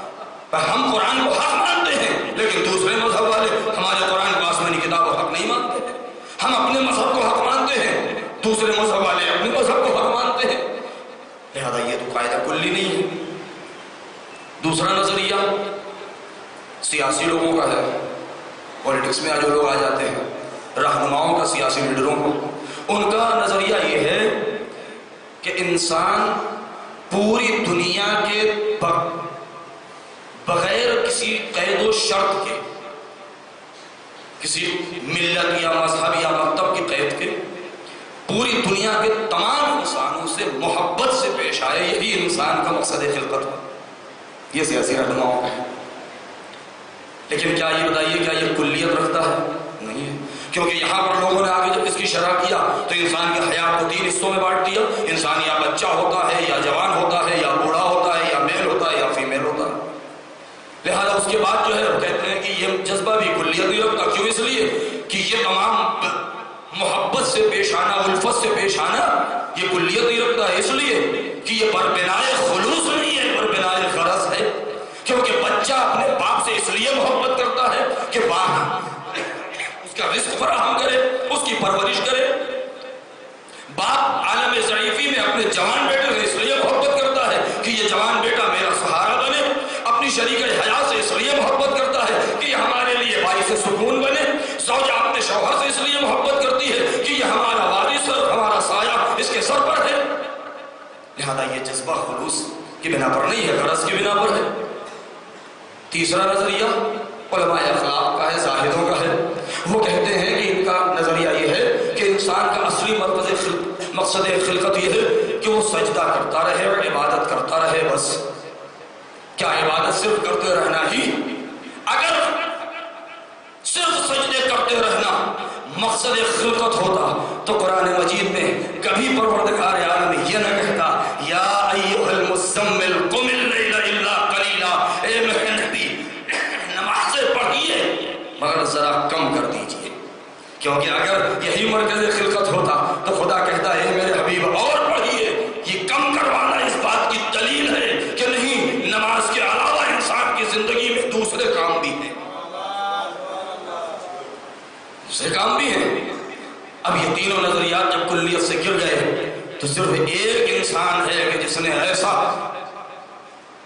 ہم قرآن کو حق مانتے ہیں، لیکن دوسرے مذہب والے ہمارے قرآن کو آسمانی کتاب کو حق نہیں مانتے ہیں۔ ہم اپنے مذہب کو حق مانتے ہیں، دوسرے مذہب والے اپنے مذہب کو حق مانتے ہیں۔ لہذا یہ تو قاعدہ کلی نہیں ہے۔ دوسرا نظریہ سیاسی لوگوں کا ہے، پولیٹکس میں جو لوگ آ جاتے ہیں، رہنماؤں کا، سیاسی لیڈروں کو، ان کا نظریہ یہ ہے کہ انسان پوری دنیا کے بغیر کسی قید و شرط کے، کسی ملت یا مذہب یا مکتب کی قید کے، پوری دنیا کے تمام انسانوں سے محبت سے پیش آئے، یہی انسان کا مقصد خلقت ہے۔ یہ سیاسی رہنماؤں کا ہے۔ لیکن کیا یہ بتائیے، کیا یہ کلیت رکھتا ہے؟ نہیں ہے، کیونکہ یہاں پر لوگوں نے آگے جب اس کی شرح کیا تو انسان کی حیات کو 3 حصوں میں بانٹ دیا۔ انسان یا بچہ ہوتا ہے، یا جوان ہوتا ہے، یا بوڑھا ہوتا ہے، یا میل ہوتا ہے، یا فیمیل ہوتا ہے۔ لہذا اس کے بعد جو ہے وہ کہتے ہیں کہ یہ جذبہ بھی کلیت نہیں رکھتا۔ کیوں؟ اس لیے کہ یہ تمام محبت محبت سے پیش آنا، الفت سے پیش آنا، یہ کلیت نہیں رکھتا ہے، اس لیے کہ یہ بربنائے خلوص نہیں ہے، بربنائے غرض ہے۔ کیونکہ بچہ اپنے باپ سے اس لیے محبت کرتا ہے کہ باپ اس کا رزق فراہم کرے، اس کی پرورش کرے۔ باپ عالم ضعیفی میں اپنے جوان بیٹے سے اس لیے محبت کرتا ہے کہ یہ جوان بیٹا میرا سہارا بنے، اپنی شریک حیات سے اس لیے محبت کرتا ہے کہ یہ ہمارے لیے باعث سکون بنے، زوجہ اپنے شوہر سے اس لیے محبت کرتی ہے کہ یہ ہمارا وارث اور ہمارا سایہ اس کے سر پر ہے۔ لہذا یہ جذبہ خلوص کی بنا پر نہیں ہے، غرض کی بنا پر ہے۔ تیسرا نظریہ علماء اخلاق کا ہے، زاہدوں کا ہے۔ وہ کہتے ہیں کہ ان کا نظریہ یہ ہے کہ انسان کا اصلی مقصد خلقت یہ ہے کہ وہ سجدہ کرتا رہے اور عبادت کرتا رہے، بس۔ کیا عبادت صرف کرتے رہنا ہی؟ اگر صرف سجدے کرتے رہنا مقصد خلقت ہوتا تو قرآن مجید میں کبھی پروردگار عالم یہ نہ کہتا یا ایھا المزمل قم اللیل الا قلیلا، اے میرے نبی نمازیں پڑھیے مگر ذرا کم کر دیجئے۔ کیونکہ اگر یہی مرکز خلقت ہوتا تو خدا کہتا ہے میرے حبیب اور پڑھیے۔ یہ کم کروانا اس بات کی دلیل ہے کہ نہیں، نماز کے علاوہ انسان کی زندگی میں دوسرے کام بھی ہیں، دوسرے کام بھی ہیں۔ اب یہ تینوں نظریات جب کلیت سے گر گئے تو صرف ایک انسان ہے کہ جس نے ایسا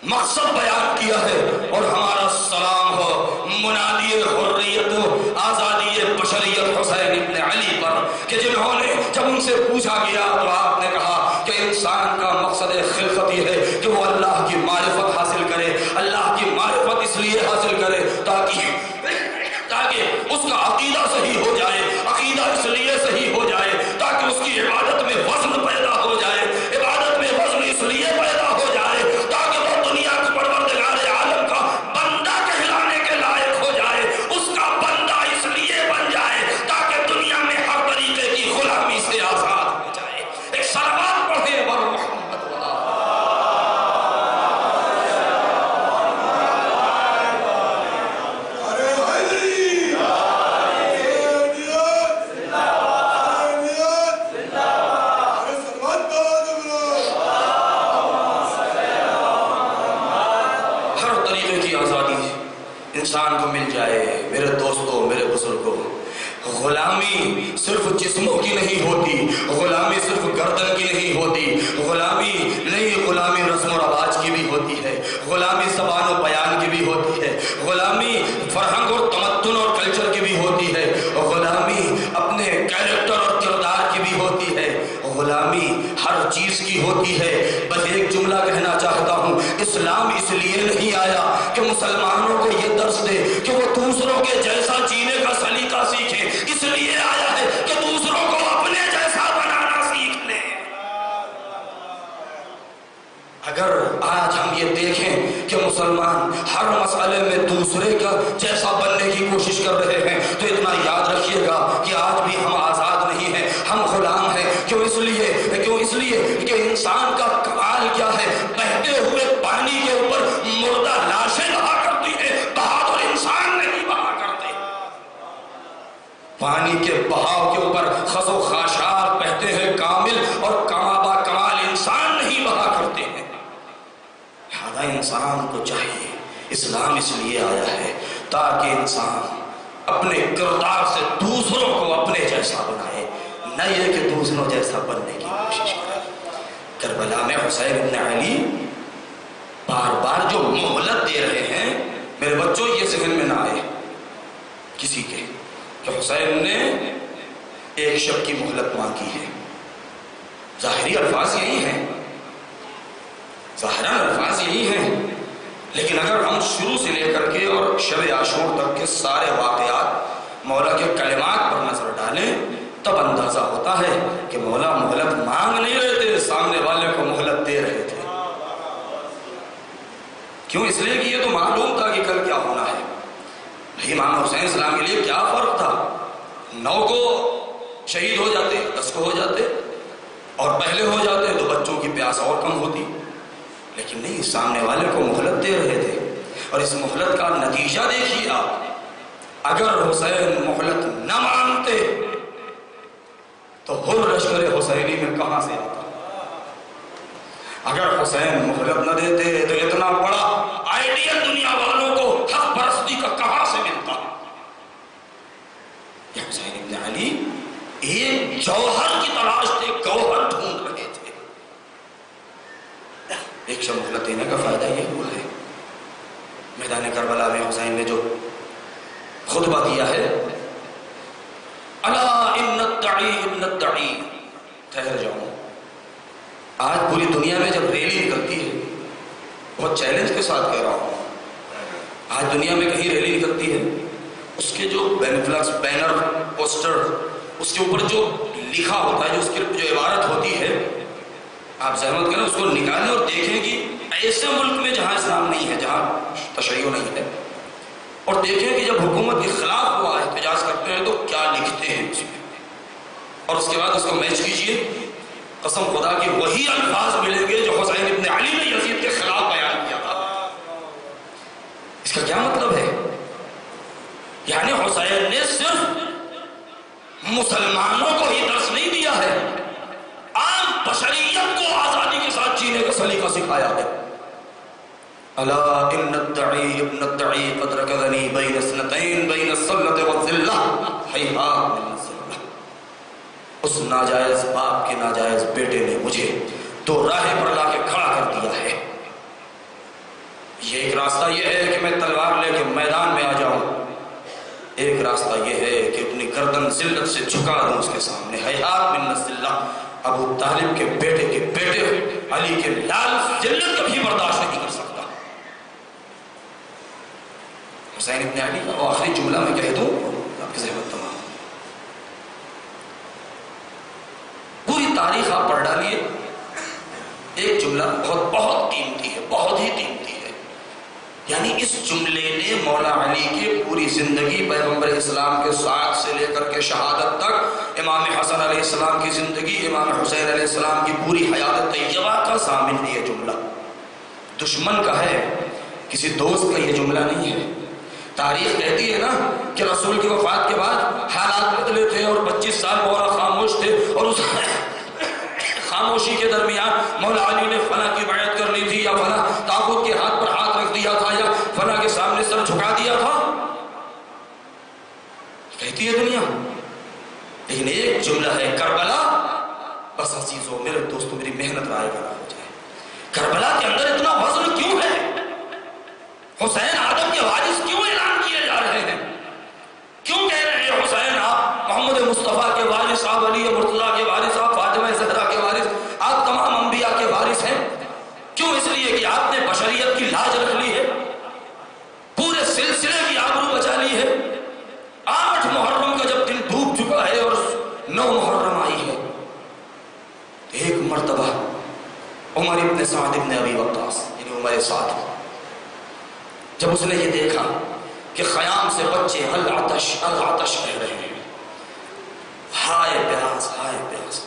مقصد بیان کیا ہے، اور ہمارا سلام ہو منادی حریت و آزادی بشریت حسین ابن علی پر، کہ جنہوں نے جب ان سے پوچھا گیا تو آپ نے کہا کہ انسان کا مقصد خلقت یہ ہے کہ وہ اللہ کی معرفت حاصل کرے۔ اللہ کی معرفت اس لیے حاصل کرے تاکہ اس کا عقیدہ صحیح ہو جائے، عقیدہ اس لیے صحیح ہو جائے تاکہ اس کی عبادت میں وزن پیدا ہو جائے، عبادت میں وزن اس لیے پیدا ہو جائے تاکہ وہ دنیا کے پروردگار عالم کا بندہ کہلانے کے لائق ہو جائے، اس کا بندہ اس لیے بن جائے تاکہ دنیا میں ہر طریقے کی غلامی سے آزاد ہو جائے۔ ایک صلوات پڑھیں بر محمد۔ انسان کو مل جائے۔ میرے دوستوں، میرے بزرگوں، غلامی صرف جسموں کی نہیں ہوتی، غلامی صرف گردن کی نہیں ہوتی، غلامی نہیں، غلامی رسم و رواج کی بھی ہوتی ہے، غلامی زبان و بیان کی بھی ہوتی ہے، غلامی فرہنگ اور تمدن اور کلچر کی بھی ہوتی ہے، غلامی اپنے کیریکٹر اور کردار کی بھی ہوتی ہے، غلامی ہر چیز کی ہوتی ہے۔ بس ایک جملہ کہنا چاہتا ہوں، اسلام اس لیے نہیں آیا کہ مسلمانوں کو یہ درس دے کہ وہ دوسروں کے جیسا جینے کا سلیقہ سیکھیں، اس لیے آیا ہے کہ دوسروں کو اپنے جیسا بنانا سیکھ لیں۔ اگر آج ہم یہ دیکھیں کہ مسلمان ہر مسئلے میں دوسرے کا جیسا بننے کی کوشش کر رہے ہیں تو اتنا یاد رکھیے گا کہ آج بھی ہم آزاد نہیں ہیں، ہم غلام ہیں۔ کیوں اس لیے کہ انسان کا کمال کیا ہے؟ بہتے ہوئے پانی کے اوپر مردہ لاشیں بہا کرتی ہیں، بہادر انسان نہیں بہا کرتے۔ پانی کے بہاؤ کے اوپر خس و خاشاک بہتے ہیں کامل، اور کمابا کمال انسان نہیں بہا کرتے ہیں۔ لہذا انسان کو چاہیے، اسلام اس لیے آیا ہے تاکہ انسان اپنے کردار سے دوسروں کو اپنے جیسا بنائے، نہ یہ کہ دوسروں جیسا بننے کی کوشش کرے۔ کربلا میں حسین ابن علی بار بار جو مہلت دے رہے ہیں، میرے بچوں یہ ذہن میں نہ آئے کسی کے کہ حسین نے ایک شب کی مہلت مانگی ہے۔ ظاہری الفاظ یہی ہیں، ظاہراً الفاظ یہی ہیں، لیکن اگر ہم شروع سے لے کر کے اور شب عاشور تک کے سارے واقعات مولا کے کلمات پر نظر ڈالیں تب اندازہ ہوتا ہے کہ مولا مہلت مانگ نہیں رہے تھے، سامنے والے کو مہلت دے رہے تھے۔ کیوں؟ اس لیے کہ یہ تو معلوم تھا کہ کل کیا ہونا ہے۔ امام حسین السلام کے لیے کیا فرق تھا؟ 9 کو شہید ہو جاتے، 10 کو ہو جاتے، اور پہلے ہو جاتے تو بچوں کی پیاس اور کم ہوتی، لیکن نہیں، سامنے والے کو مہلت دے رہے تھے۔ اور اس مہلت کا نتیجہ دیکھیے آپ، اگر حسین مہلت نہ مانتے تو ہر لشکر حسینی میں کہاں سے آتا؟ اگر حسین مہلت نہ دیتے تو اتنا بڑا آئیڈیا دنیا والوں کو حق پرستی کا کہاں سے ملتا؟ یہ حسین ابن علی ایک جوہر کی تلاش تھے، گوہر ڈھونڈ رہے تھے۔ ایک مہلت دینے کا فائدہ یہ ہوا ہے، میدان کربلا میں حسین نے جو خطبہ دیا ہے، الا ان الدعی ابن الدعی، ٹھہر جاؤ۔ آج پوری دنیا میں جب ریلی نکلتی ہے، بہت چیلنج کے ساتھ کہہ رہا ہوں، آج دنیا میں کہیں ریلی نکلتی ہے، اس کے جو بینفلکس، بینر، پوسٹر، اس کے اوپر جو لکھا ہوتا ہے، جو اسکرپٹ، جو عبارت ہوتی ہے، آپ زحمت کریں اس کو نکالیں اور دیکھیں کہ ایسے ملک میں جہاں اسلام نہیں ہے، جہاں تشیع نہیں ہے، اور دیکھیں کہ جب حکومت کے خلاف وہ احتجاج کرتے ہیں تو کیا لکھتے ہیں اس میں، اور اس کے بعد اس کو میچ کیجئے، قسم خدا کہ وہی الفاظ ملیں گے جو حسین ابن علی نے یزید کے خلاف بیان کیا تھا۔ اس کا کیا مطلب ہے؟ یعنی حسین نے صرف مسلمانوں کو ہی درس نہیں دیا ہے، عام بشریت کو آزادی کے ساتھ جینے کا سلیقہ سکھایا ہے۔ الا ان الدعی ابن الدعی قد رکضنی بین اثنتین بین السلۃ والذلہ ہیہات من الذلہ۔ اس ناجائز باپ کے ناجائز بیٹے نے مجھے تو راہ پر لا کے کھڑا کر دیا ہے۔ یہ ایک راستہ یہ ہے کہ میں تلوار لے کے میدان میں آ جاؤں، ایک راستہ یہ ہے کہ اپنی گردن ذلت سے جھکا دوں اس کے سامنے۔ ہیہات من الذلہ، ابو طالب کے بیٹے علی کے لال ذلت کبھی برداشت نہیں کر سکتا۔ حسین ابن علی کا آخری جملہ میں کہہ دوں، آپ کی زحمت تمام، پوری تاریخ آپ پڑھ ڈالیے، ایک جملہ بہت قیمتی ہے، بہت ہی قیمتی ہے، یعنی اس جملے نے مولا علی کی پوری زندگی، پیغمبر اسلام کے ساتھ سے لے کر کے شہادت تک، امام حسن علیہ السلام کی زندگی، امام حسین علیہ السلام کی پوری حیات طیبہ کا ضامن ہے یہ جملہ۔ دشمن کا ہے، کسی دوست کا یہ جملہ نہیں ہے۔ تاریخ کہتی ہے نا کہ رسول کی وفات کے بعد حالات بدلے تھے اور 25 سال مولا خاموش تھے، اور اس خاموشی کے درمیان مولا علی نے فلاں کی بیعت کر لی تھی، یا فلاں طاغوت کے ہاتھ پر ہاتھ رکھ دیا تھا، یا فلاں کے سامنے سر جھکا دیا تھا، کہتی ہے دنیا۔ لیکن ایک جملہ ہے کربلا، بس عزیزوں، میرے دوستوں، میری محنت رائے کا نہ ہو جائے، کربلا کے اندر اتنا وزن کیوں ہے؟ حسین آدم کے وارث کیوں اعلان کیے جا رہے ہیں؟ کیوں کہہ رہے ہیں حسین آپ محمد مصطفیٰ کے وارث، آپ علی مرتضیٰ کے وارث، آپ فاطمہ زہرا کے وارث، آپ تمام انبیاء کے وارث ہیں؟ کیوں؟ اس لیے کہ آپ نے بشریت کی لاج رکھ لی ہے، پورے سلسلے کی آبرو بچا لی ہے۔ 8 محرم کا جب دن ڈوب چکا ہے اور 9 محرم آئی ہے، ایک مرتبہ عمر ابن سعد ابن ابی وقاص، یعنی عمر سعد، جب اس نے یہ دیکھا کہ خیام سے بچے العطش العطش کہہ رہے ہیں، ہائے پیاس ہائے پیاس،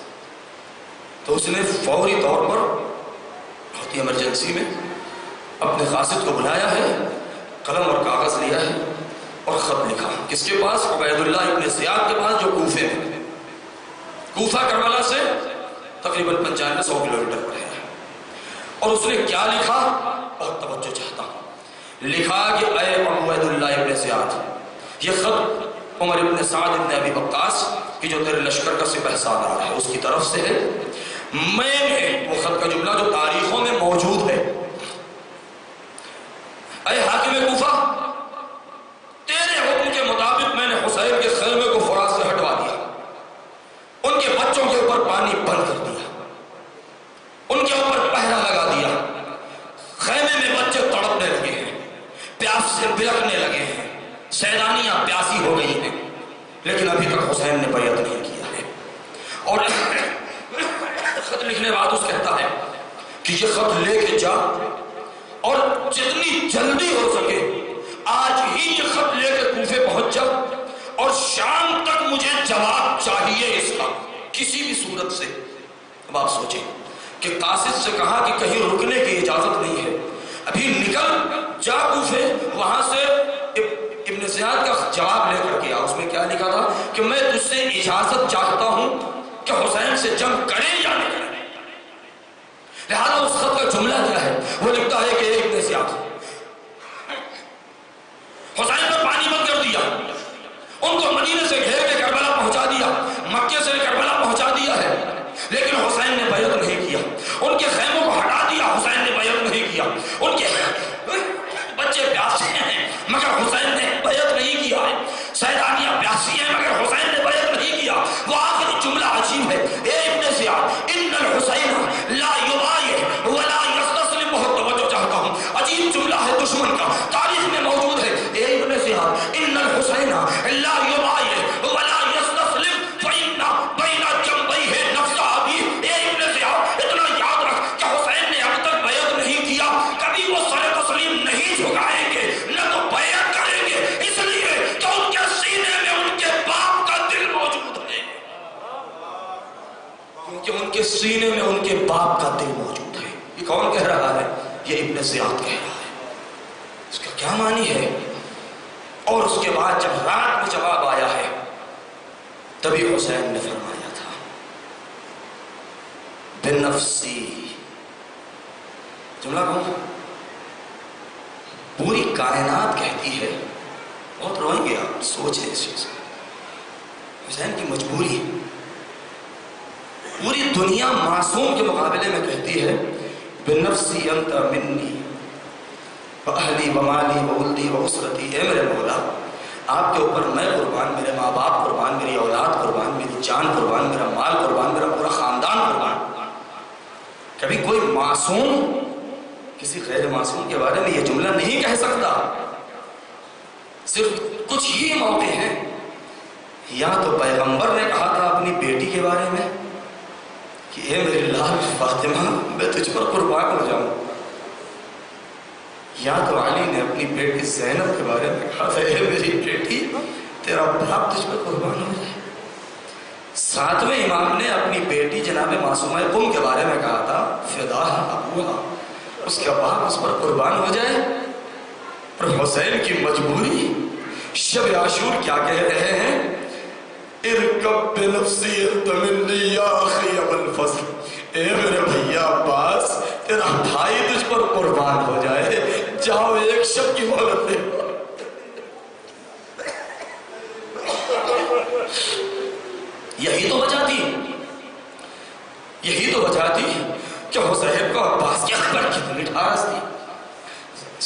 تو اس نے فوری طور پر بہت ہی ایمرجنسی میں اپنے قاصد کو بلایا ہے، قلم اور کاغذ لیا ہے اور خط لکھا۔ کس کے پاس؟ عبید اللہ ابن زیاد کے پاس، جو کوفے میں، کوفہ کربلا سے تقریباً 95-100 کلومیٹر پر ہے۔ اور اس نے کیا لکھا؟ بہت توجہ چاہتا ہوں۔ لکھا کہ اے عبید اللہ ابن زیاد، یہ خط عمر ابن سعد ابن ابی وقاص کی جو تیرے لشکر کا سپہ سالار ہے اس کی طرف سے ہے۔ میں نے وہ خط کا جملہ جو تاریخوں میں موجود ہے، اے حاکم کوفہ، تیرے حکم کے مطابق میں نے حسین کے خیمے کو فرات سے ہٹوا دیا، ان کے بچوں کے اوپر پانی بند کر دیا، ان کے اوپر پہرا لگا دیا، خیمے میں بچے تڑپنے لگے ہیں، پیاس سے بلکنے لگے ہیں، سیدانیاں پیاسی ہو گئی ہیں، لیکن ابھی تک حسین نے بیعت نہیں کیا ہے۔ اور خط لکھنے بعد اس کہتا ہے کہ یہ خط لے کے جا اور جتنی جلدی ہو سکے آج ہی یہ خط لے کے کوفے پہنچ جا، اور شام تک مجھے جواب چاہیے اس کا کسی بھی صورت سے۔ اب آپ سوچیں کہ قاصد سے کہا کہ کہیں رکنے کی اجازت نہیں ہے، ابھی نکل جا کوفے، وہاں سے ابن زیاد کا جواب لے کر کے آ۔ اس میں کیا لکھا تھا کہ میں تجھ سے اجازت چاہتا ہوں کہ سے جنگ کریں یا نہیں کریں. لہذا اس خط کا جملہ کیا ہے؟ وہ لکھتا ہے کہ ایک نے زیادہ حسین پر پانی بند کر دیا، ان کو مدینے سے گھیر کے کربلا پہنچا دیا، مکے سے کربلا پہنچا دیا ہے، لیکن حسین نے بیعت نہیں کیا. ان کے خیموں کو ہٹا دیا، حسین نے بیعت نہیں کیا. ان کے بچے پیاسے ہیں مگر حسین نے بیعت نہیں کیا ہے. سیدانیاں پیاسی ہیں مگر حسین نے بیعت نہیں کیا. وہ آخری جملہ عجیب ہے، اے ابن زیاد ان الحسین لا یبایع ولا یستسلم. بہت توجہ چاہتا ہوں، عجیب جملہ ہے دشمن کا، تاریخ میں موجود ہے. اے ابن زیاد ان الحسین لا یبایع ولا یستسلم فإن بین جنبیہ نفس ابی. اے ابن زیاد اتنا یاد رکھ کہ حسین نے اب تک بیعت نہیں کیا، کبھی وہ سر تسلیم نہیں جھکائیں گے، نہ تو بیعت کریں گے، اس لیے کہ ان کے سینے میں ان کے باپ کا دل موجود ہے. کیونکہ ان کے سینے میں ان کے باپ کا دل موجود ہے. یہ کون کہہ رہا ہے؟ یہ ابن زیاد کہہ رہا ہے. اس کا کیا معنی ہے؟ اور اس کے بعد جب رات میں جواب آیا ہے تبھی حسین نے فرمایا تھا بنفسی. جملہ کون؟ پوری کائنات کہتی ہے، بہت روئیں گے آپ، سوچیں اس چیز کو. حسین کی مجبوری، پوری دنیا معصوم کے مقابلے میں کہتی ہے بنفسی انت منی واہلی ومالی وولدی واسرتی. اے میرے مولا آپ کے اوپر میں قربان، میرے ماں باپ قربان، میری اولاد قربان، میری جان قربان، میرا مال قربان، میرا پورا خاندان قربان. کبھی کوئی معصوم کسی غیر معصوم کے بارے میں یہ جملہ نہیں کہہ سکتا. صرف کچھ ہی موقع ہیں، یا تو پیغمبر نے کہا تھا اپنی بیٹی کے بارے میں کہ اے میری لال فاطمہ میں تجھ پر قربان ہو جاؤں، یا تو علی نے اپنی بیٹی زینب کے بارے میں کہا تھا اے میری بیٹی تیرا باپ تجھ پر قربان ہو جائے. ساتویں امام نے اپنی بیٹی جناب معصومہ قم کے بارے میں کہا تھا فداہ ابوہا، اس کا باپ اس پر قربان ہو جائے. اور حسین کی مجبوری، شب عاشور کیا کہہ رہے ہیں؟ ارکب بنفسی انت منی یا اخی ابو الفضل. اے میرے بھیا عباس تیرا بھائی تجھ پر قربان ہو جائے، جاؤ ایک شب کی مہلت دے. یہی تو وجہ تھی، یہی تو وجہ تھی کہ حسین کو عباس کے خبر کتنی ٹھاس تھی،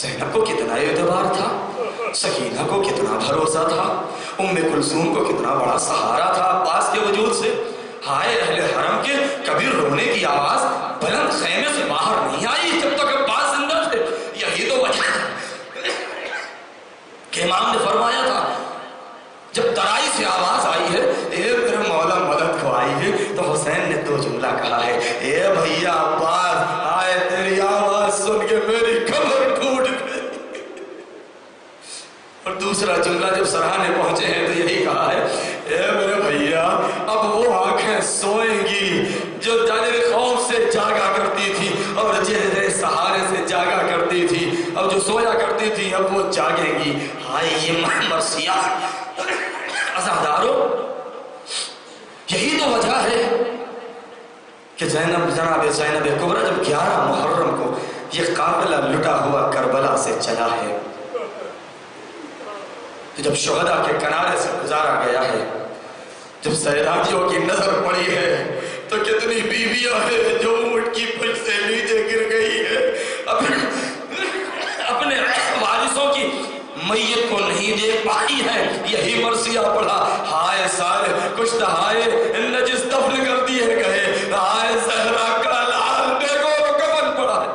زینب کو کتنا اعتبار تھا، سکینہ کو کتنا بھروسہ تھا، ام کلثوم کو کتنا بڑا سہارا تھا عباس کے وجود سے. ہائے اہل حرم کے کبھی رونے کی آواز بلند خیمے سے باہر نہیں آئی جب تک عباس زندہ تھے. یہی تو وجہ کہ امام نے فرمایا تھا جب ترائی سے آواز آئی ہے اے میرے مولا مدد کو آئی ہے، تو حسین نے دو جملہ کہا ہے اے بھیا عباس آئے تیری آواز سن کے میری کمر ٹوٹ گئی. اور دوسرا جملہ جب سرحانے پہنچے ہیں تو یہی کہا ہے اے میرے بھیا اب وہ آنکھیں سوئیں گی جو جانے خوف سے جاگا کرتی تھی اور چہرے سہارے سے جاگا کرتی تھی، اب جو سویا کرتی تھی اب وہ جاگیں گی. ہائے یہ مرثیہ عزادارو، یہی تو وجہ ہے کہ جناب زینب کبریٰ جب 11 محرم کو یہ قافلہ لٹا ہوا کربلا سے چلا ہے، جب شہداء کے کنارے سے گزارا گیا ہے، جب سیداتیوں کی نظر پڑی ہے تو کتنی بیویاں ہیں جو اونٹ کی پل سے نیچے گر گئی ہے، اپنے وارثوں کی میت کو نہیں دیکھ پائی ہے. یہی مرثیہ پڑھا ہائے سارے کشت ہائے نجس دفن کر دیے گئے، ہائے زہرا کا لال بیگو کفن پڑا ہے.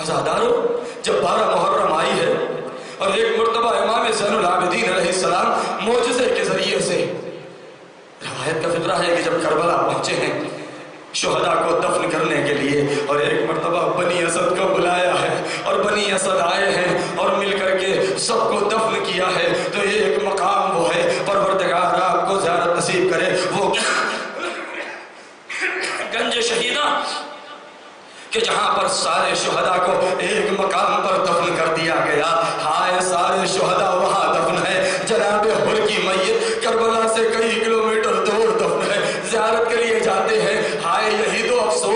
عزادارو جب 12 محرم آئی ہے اور ایک مرتبہ امام زین العابدین علیہ السلام معجزے کے ذریعے سے، روایت کا فقرہ ہے کہ جب کربلا پہنچے ہیں شہداء کو دفن کرنے کے لیے، اور ایک مرتبہ بنی اسد کو بلایا ہے اور بنی اسد آئے ہیں اور مل کر کے سب کو دفن کیا ہے، تو ایک مقام وہ ہے پروردگار آپ کو زیارت نصیب کرے، وہ گنج شہیدہ کہ جہاں پر سارے شہداء کو ایک مقام پر دفن کر دیا گیا. ہائے سارے شہداء وہاں دفن ہے، جناب حر کی میت کربلا سے کئی کلومیٹر دور دفن ہے. زیارت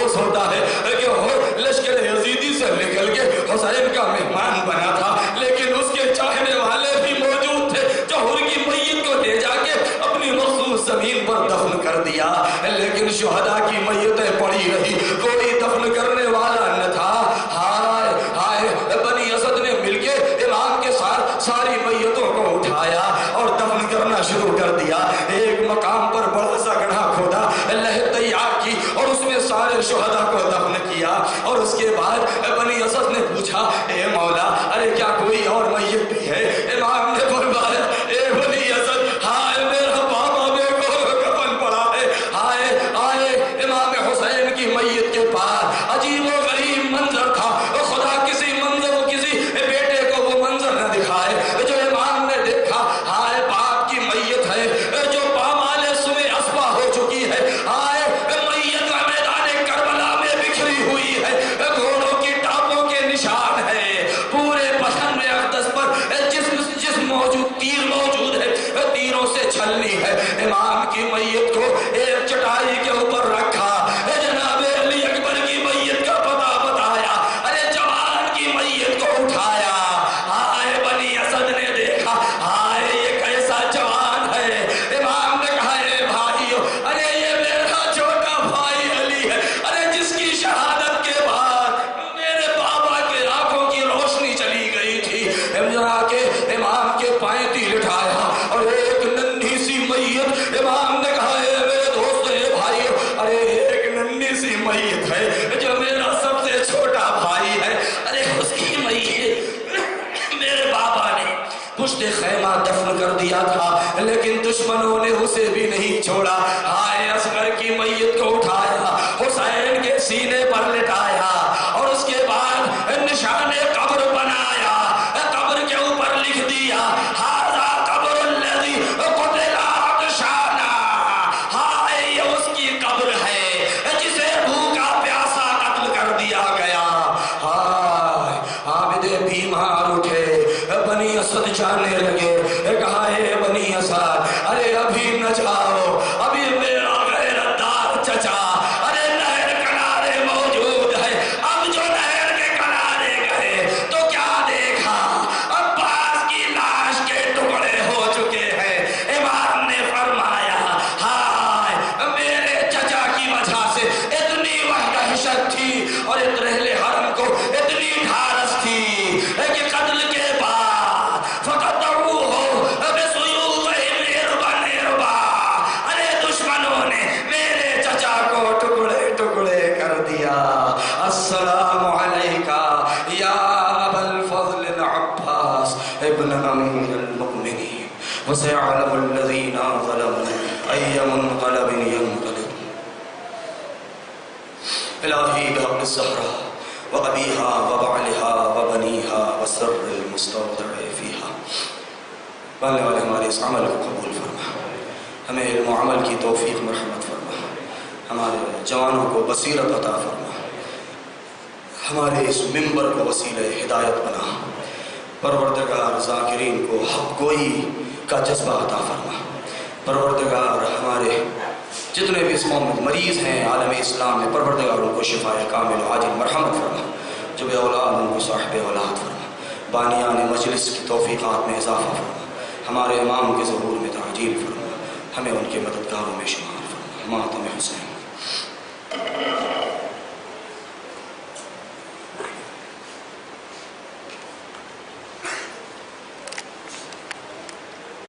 افسوس ہوتا ہے کہ وہ لشکر یزیدی سے نکل کے حسین کا مہمان بنا تھا، لیکن اس کے چاہنے والے بھی موجود تھے۔ جوہر کی میت کو لے جا کے اپنی مخصوص زمین پر دفن کر دیا، لیکن شہداء کی میتیں پڑی رہی، کوئی دفن کرنے والا نہ تھا۔ ہائے ہائے، بنی اسد نے مل کے امام کے ساتھ ساری میتوں کو اٹھایا اور دفن کرنا شروع کر دیا۔ ایک مقام پر بڑا سا گڑھا کھودا، لہد تیار کی اور اس میں سارے شہداء کو دفن کیا، اور اس کے بعد بنی اسد نے پوچھا اے مولا ارے کیا کوئی اور میت بھی ہے؟ امام نے فرمایا اے بنی اسد، ہائے میرا بابا بے گور کفن پڑا ہے۔ ہائے آئے امام حسین کی میت کے پاس، عجیب و غریب منظر تھا، خدا کسی منظر و کسی بیٹے کو وہ منظر نہ دکھائے جو امام نے دیکھا۔ ہائے باپ کی میت ہے جو پامال سمے اسبا ہو چکی ہے، ہائے میت میدان کربلا میں بکھری ہوئی ہے، گھوڑوں کی ٹاپوں کے نشان ہے، پورے پشن میں اقدس پر جسم موجود، تیر موجود ہے، تیروں سے چھلنی ہے۔ امام کی میت کو ایک چٹائی کے اوپر رکھا، جناب علی اکبر کی میت کا پتہ بتایا، ارے جوان کی میت کو اٹھایا۔ ہائے بنی اسد نے دیکھا، ہائے یہ کیسا جوان ہے۔ امام نے کہا اے بھائیو، ارے یہ میرا چھوٹا بھائی علی ہے، ارے جس کی شہادت کے بعد میرے بابا کے آنکھوں کی روشنی چلی گئی تھی۔ جا کے امام کے پائیں تیر اٹھایا اور ایک ننھی سی میت، امام نے کہا اے میرے دوست اے بھائیو، ارے ایک ننھی سی میت ہے جو میرا سب سے چھوٹا بھائی ہے، ارے اس کی میت میرے بابا نے پشت خیمہ دفن کر دیا تھا، لیکن دشمنوں نے اسے بھی نہیں چھوڑا۔ ہائے اصغر کی میت کو اٹھایا، حسین کے سینے پر لٹایا اور اس کے بعد نشان قبر بنایا، قبر کے اوپر لکھ دیا ھذا قبر الذی قتل عطشانا۔ ہائے یہ اس کی قبر ہے جسے بھوکا پیاسا قتل کر دیا گیا۔ ہائے عابد بیمار اٹھے، بنی اسد جانے لگے، کہا اے بنی اسد ارے ابھی نہ جاؤ، ابھی میرا غیرت دار چچا ارے نہر کنارے موجود ہے۔ اب جو نہر کے کنارے گئے تو کیا دیکھا، عباس کی لاش کے ٹکڑے ہو چکے ہیں۔ امام نے فرمایا ہائے میرے چچا کی وجہ سے اتنی وحشت تھی اور اہل حرم کو اتنی ڈھارس تھی کہ قتل کے بعد فقطعوہ بسیوفہم اربا اربا، ارے دشمنوں نے میرے چچا کو ٹکڑے ٹکڑے کر دیا۔ السلام علیکہ یا ابا الفضل العباس ابن امیر المؤمنین وسيعلم الذين ظلموا أي منقلب ينقلب۔ الہی بحق الزہرا وأبيها وبعلها وبنيها والسر المستودع فيها۔ پڑھنے والے ہمارے اس عمل کو قبول فرما، ہمیں علم و عمل کی توفیق مرحمت فرما، ہمارے جوانوں کو بصیرت عطا فرما، ہمارے اس منبر کو وسیلہ ہدایت بنا۔ پروردگار ذاکرین کو حق گوئی کا جذبہ عطا فرما۔ پروردگار ہمارے جتنے بھی اس قوم میں مریض ہیں عالم اسلام میں، پروردگار ان کو شفائے کامل و عاجل مرحمت فرما، جو بے اولاد ان کو صاحب اولاد فرما، بانیان مجلس کی توفیقات میں اضافہ فرما، ہمارے امام کے ظہور میں تعجیل فرما، ہمیں ان کے مددگاروں میں شمار فرما۔ ماتم حسین۔